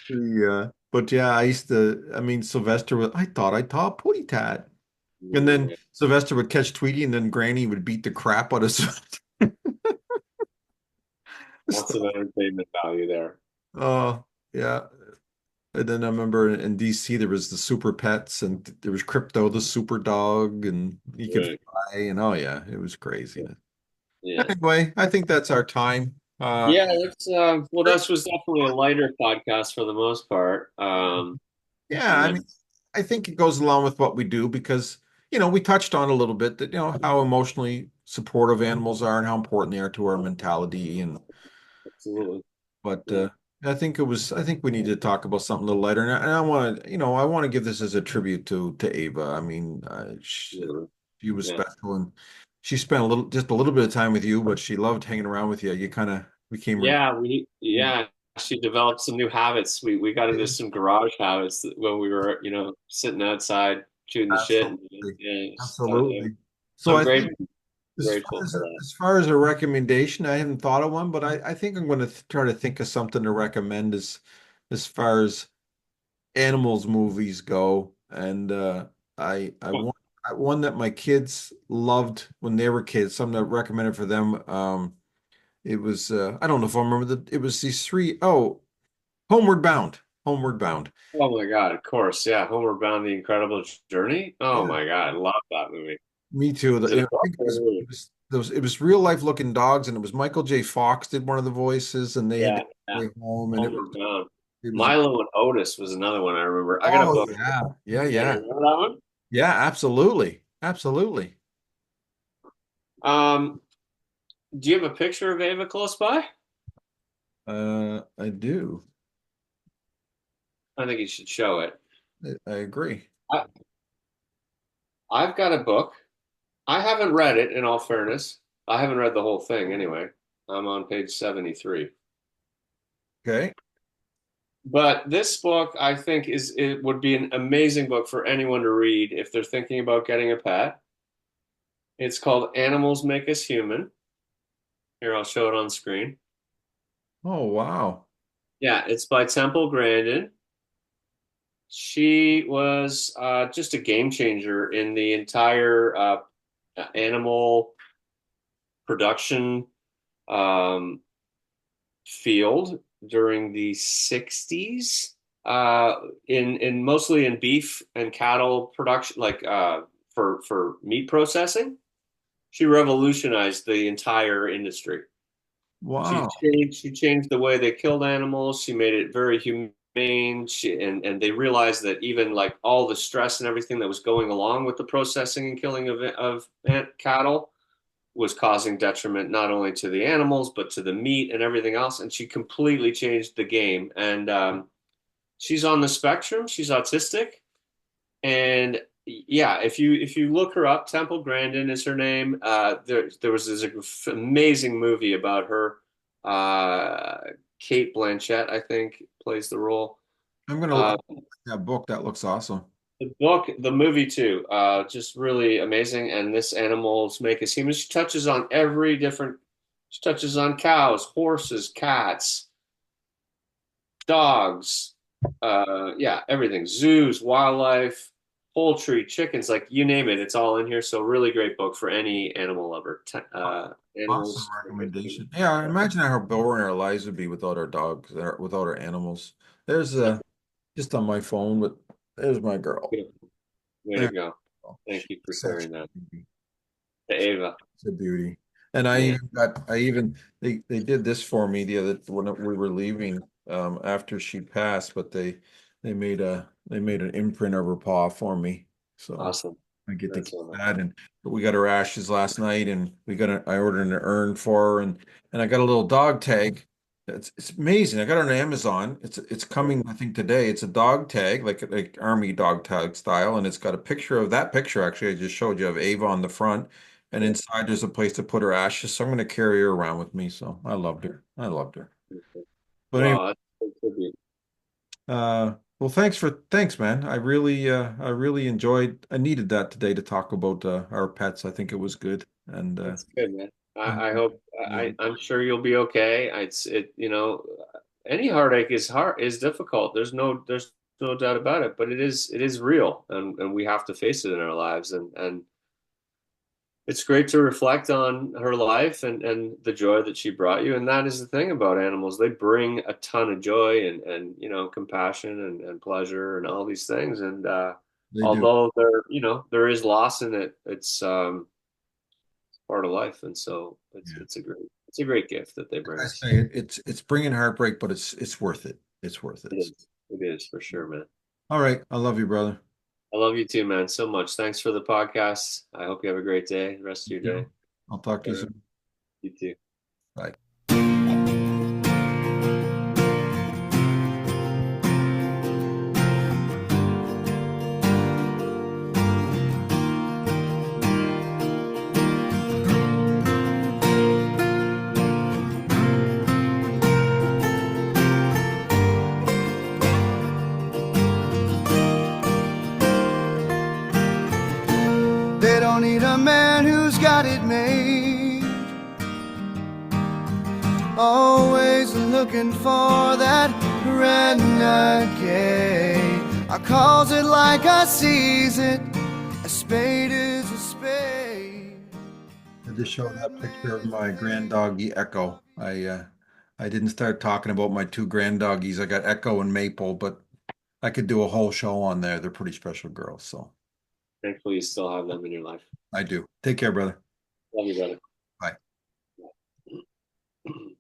Yeah, but yeah, I mean, Sylvester I thought I taught Putty Tat. And then Yeah. Sylvester would catch Tweety, and then Granny would beat the crap out of Sylvester. Lots of entertainment value there. Oh, yeah. And then I remember in DC there was the Super Pets, and there was Crypto the Super Dog, and he could Right. fly, and oh yeah, it was crazy. Yeah. Anyway, I think that's our time. Yeah, that's well, this was definitely a lighter podcast for the most part. Yeah, And I then mean, I think it goes along with what we do because, we touched on a little bit that, how emotionally supportive animals are and how important they are to our mentality. absolutely. But Yeah. I think we need to talk about something a little lighter. And I want to, I want to give this as a tribute to Ava. I mean, Absolutely. she was Yeah. special, and she spent just a little bit of time with you, but she loved hanging around with you. You kind of became, Yeah, she developed some new habits. We got into some garage habits when we were, sitting outside shooting the shit. And, absolutely, yeah, absolutely. So I'm I think, grateful As far grateful as for that. as far as a recommendation, I haven't thought of one, but I think I'm going to try to think of something to recommend as far as animals movies go. And I want one that my kids loved when they were kids, something that recommended for them. It was I don't know if I remember it was these three. Oh, Homeward Bound. Homeward Bound. Oh my God, of course. Yeah, Homeward Bound: The Incredible Journey. Oh Yeah, my God, I love that movie. me too. Is it a I book think or a movie? it was real life looking dogs, and it was Michael J. Fox did one of the voices, and they had Yeah, to yeah. go home, and Homeward Bound. it was a Milo and Otis was another one I remember. I got a oh book. yeah, yeah, Yeah, yeah, remember that one? yeah, absolutely, absolutely. Um, do you have a picture of Ava close by? I do. I think you should show it. I agree. I, I've got a book. I haven't read it, in all fairness. I haven't read the whole thing anyway. I'm on page 73. Okay. But this book, I think, it would be an amazing book for anyone to read if they're thinking about getting a pet. It's called Animals Make Us Human. Here, I'll show it on screen. Oh wow. Yeah, it's by Temple Grandin. She was just a game changer in the entire animal production um, field during the 60s, in mostly in beef and cattle production, like for meat processing. She revolutionized the entire industry. Wow. She changed the way they killed animals. She made it very humane. And they realized that even like all the stress and everything that was going along with the processing and killing of cattle was causing detriment not only to the animals but to the meat and everything else. And she completely changed the game. And she's on the spectrum. She's autistic, and yeah, if you look her up, Temple Grandin is her name. There was this amazing movie about her. Kate Blanchett, I think, plays the role. I'm gonna Uh, that book. That looks awesome. the book, the movie too, just really amazing. And this Animals Make Us Human. She touches on every different. She touches on cows, horses, cats, dogs, yeah, everything. Zoos, wildlife, poultry, chickens, like you name it, it's all in here. So really great book for any animal lover. Awesome Animals. recommendation. Yeah, I imagine how boring our lives would be without our dogs, without our animals. There's just on my phone, but there's my girl. Way to There. go. Thank She's you for such sharing that. a beauty. To Ava. It's a beauty. And Yeah. they did this for me the other when we were leaving after she passed, but they made an imprint of her paw for me. So Awesome. I get to That's keep wonderful. that. And we got her ashes last night, and I ordered an urn for her, and I got a little dog tag. It's amazing. I got it on Amazon. It's coming, I think, today. It's a dog tag, like army dog tag style, and it's got a picture of that picture actually I just showed you of Ava on the front. And inside there's a place to put her ashes. So I'm gonna carry her around with me. So I loved her. I loved her. But anyway, Wow, that's a good tribute. well, thanks, man. I really enjoyed. I needed that today to talk about our pets. I think it was good, and That's good, man. I- I hope I'm sure you'll be okay. Any heartache is difficult. There's no doubt about it, but it is real, and we have to face it in our lives. And it's great to reflect on her life and the joy that she brought you. And that is the thing about animals. They bring a ton of joy and compassion and pleasure and all these things. And they do. although there is loss in it, it's part of life. And so Yeah. it's a great gift that they Like bring I us. say, it's bringing heartbreak, but it's worth it. It's worth It it. is. It is for sure, man. All right, I love you, brother. I love you too, man, so much. Thanks for the podcast. I hope you have a great day, the rest of your Yeah. day. I'll talk to you Uh, soon. You too. Bye. They don't need a man who's got it made. Always looking for that renegade. I calls it like I sees it. A spade is a spade. I just showed that picture of my grand doggy Echo. I didn't start talking about my two grand doggies. I got Echo and Maple, but I could do a whole show on there. They're pretty special girls, so Thankfully, you still have them in your life. I do. Take care, brother. Love you, brother. Bye. Bye.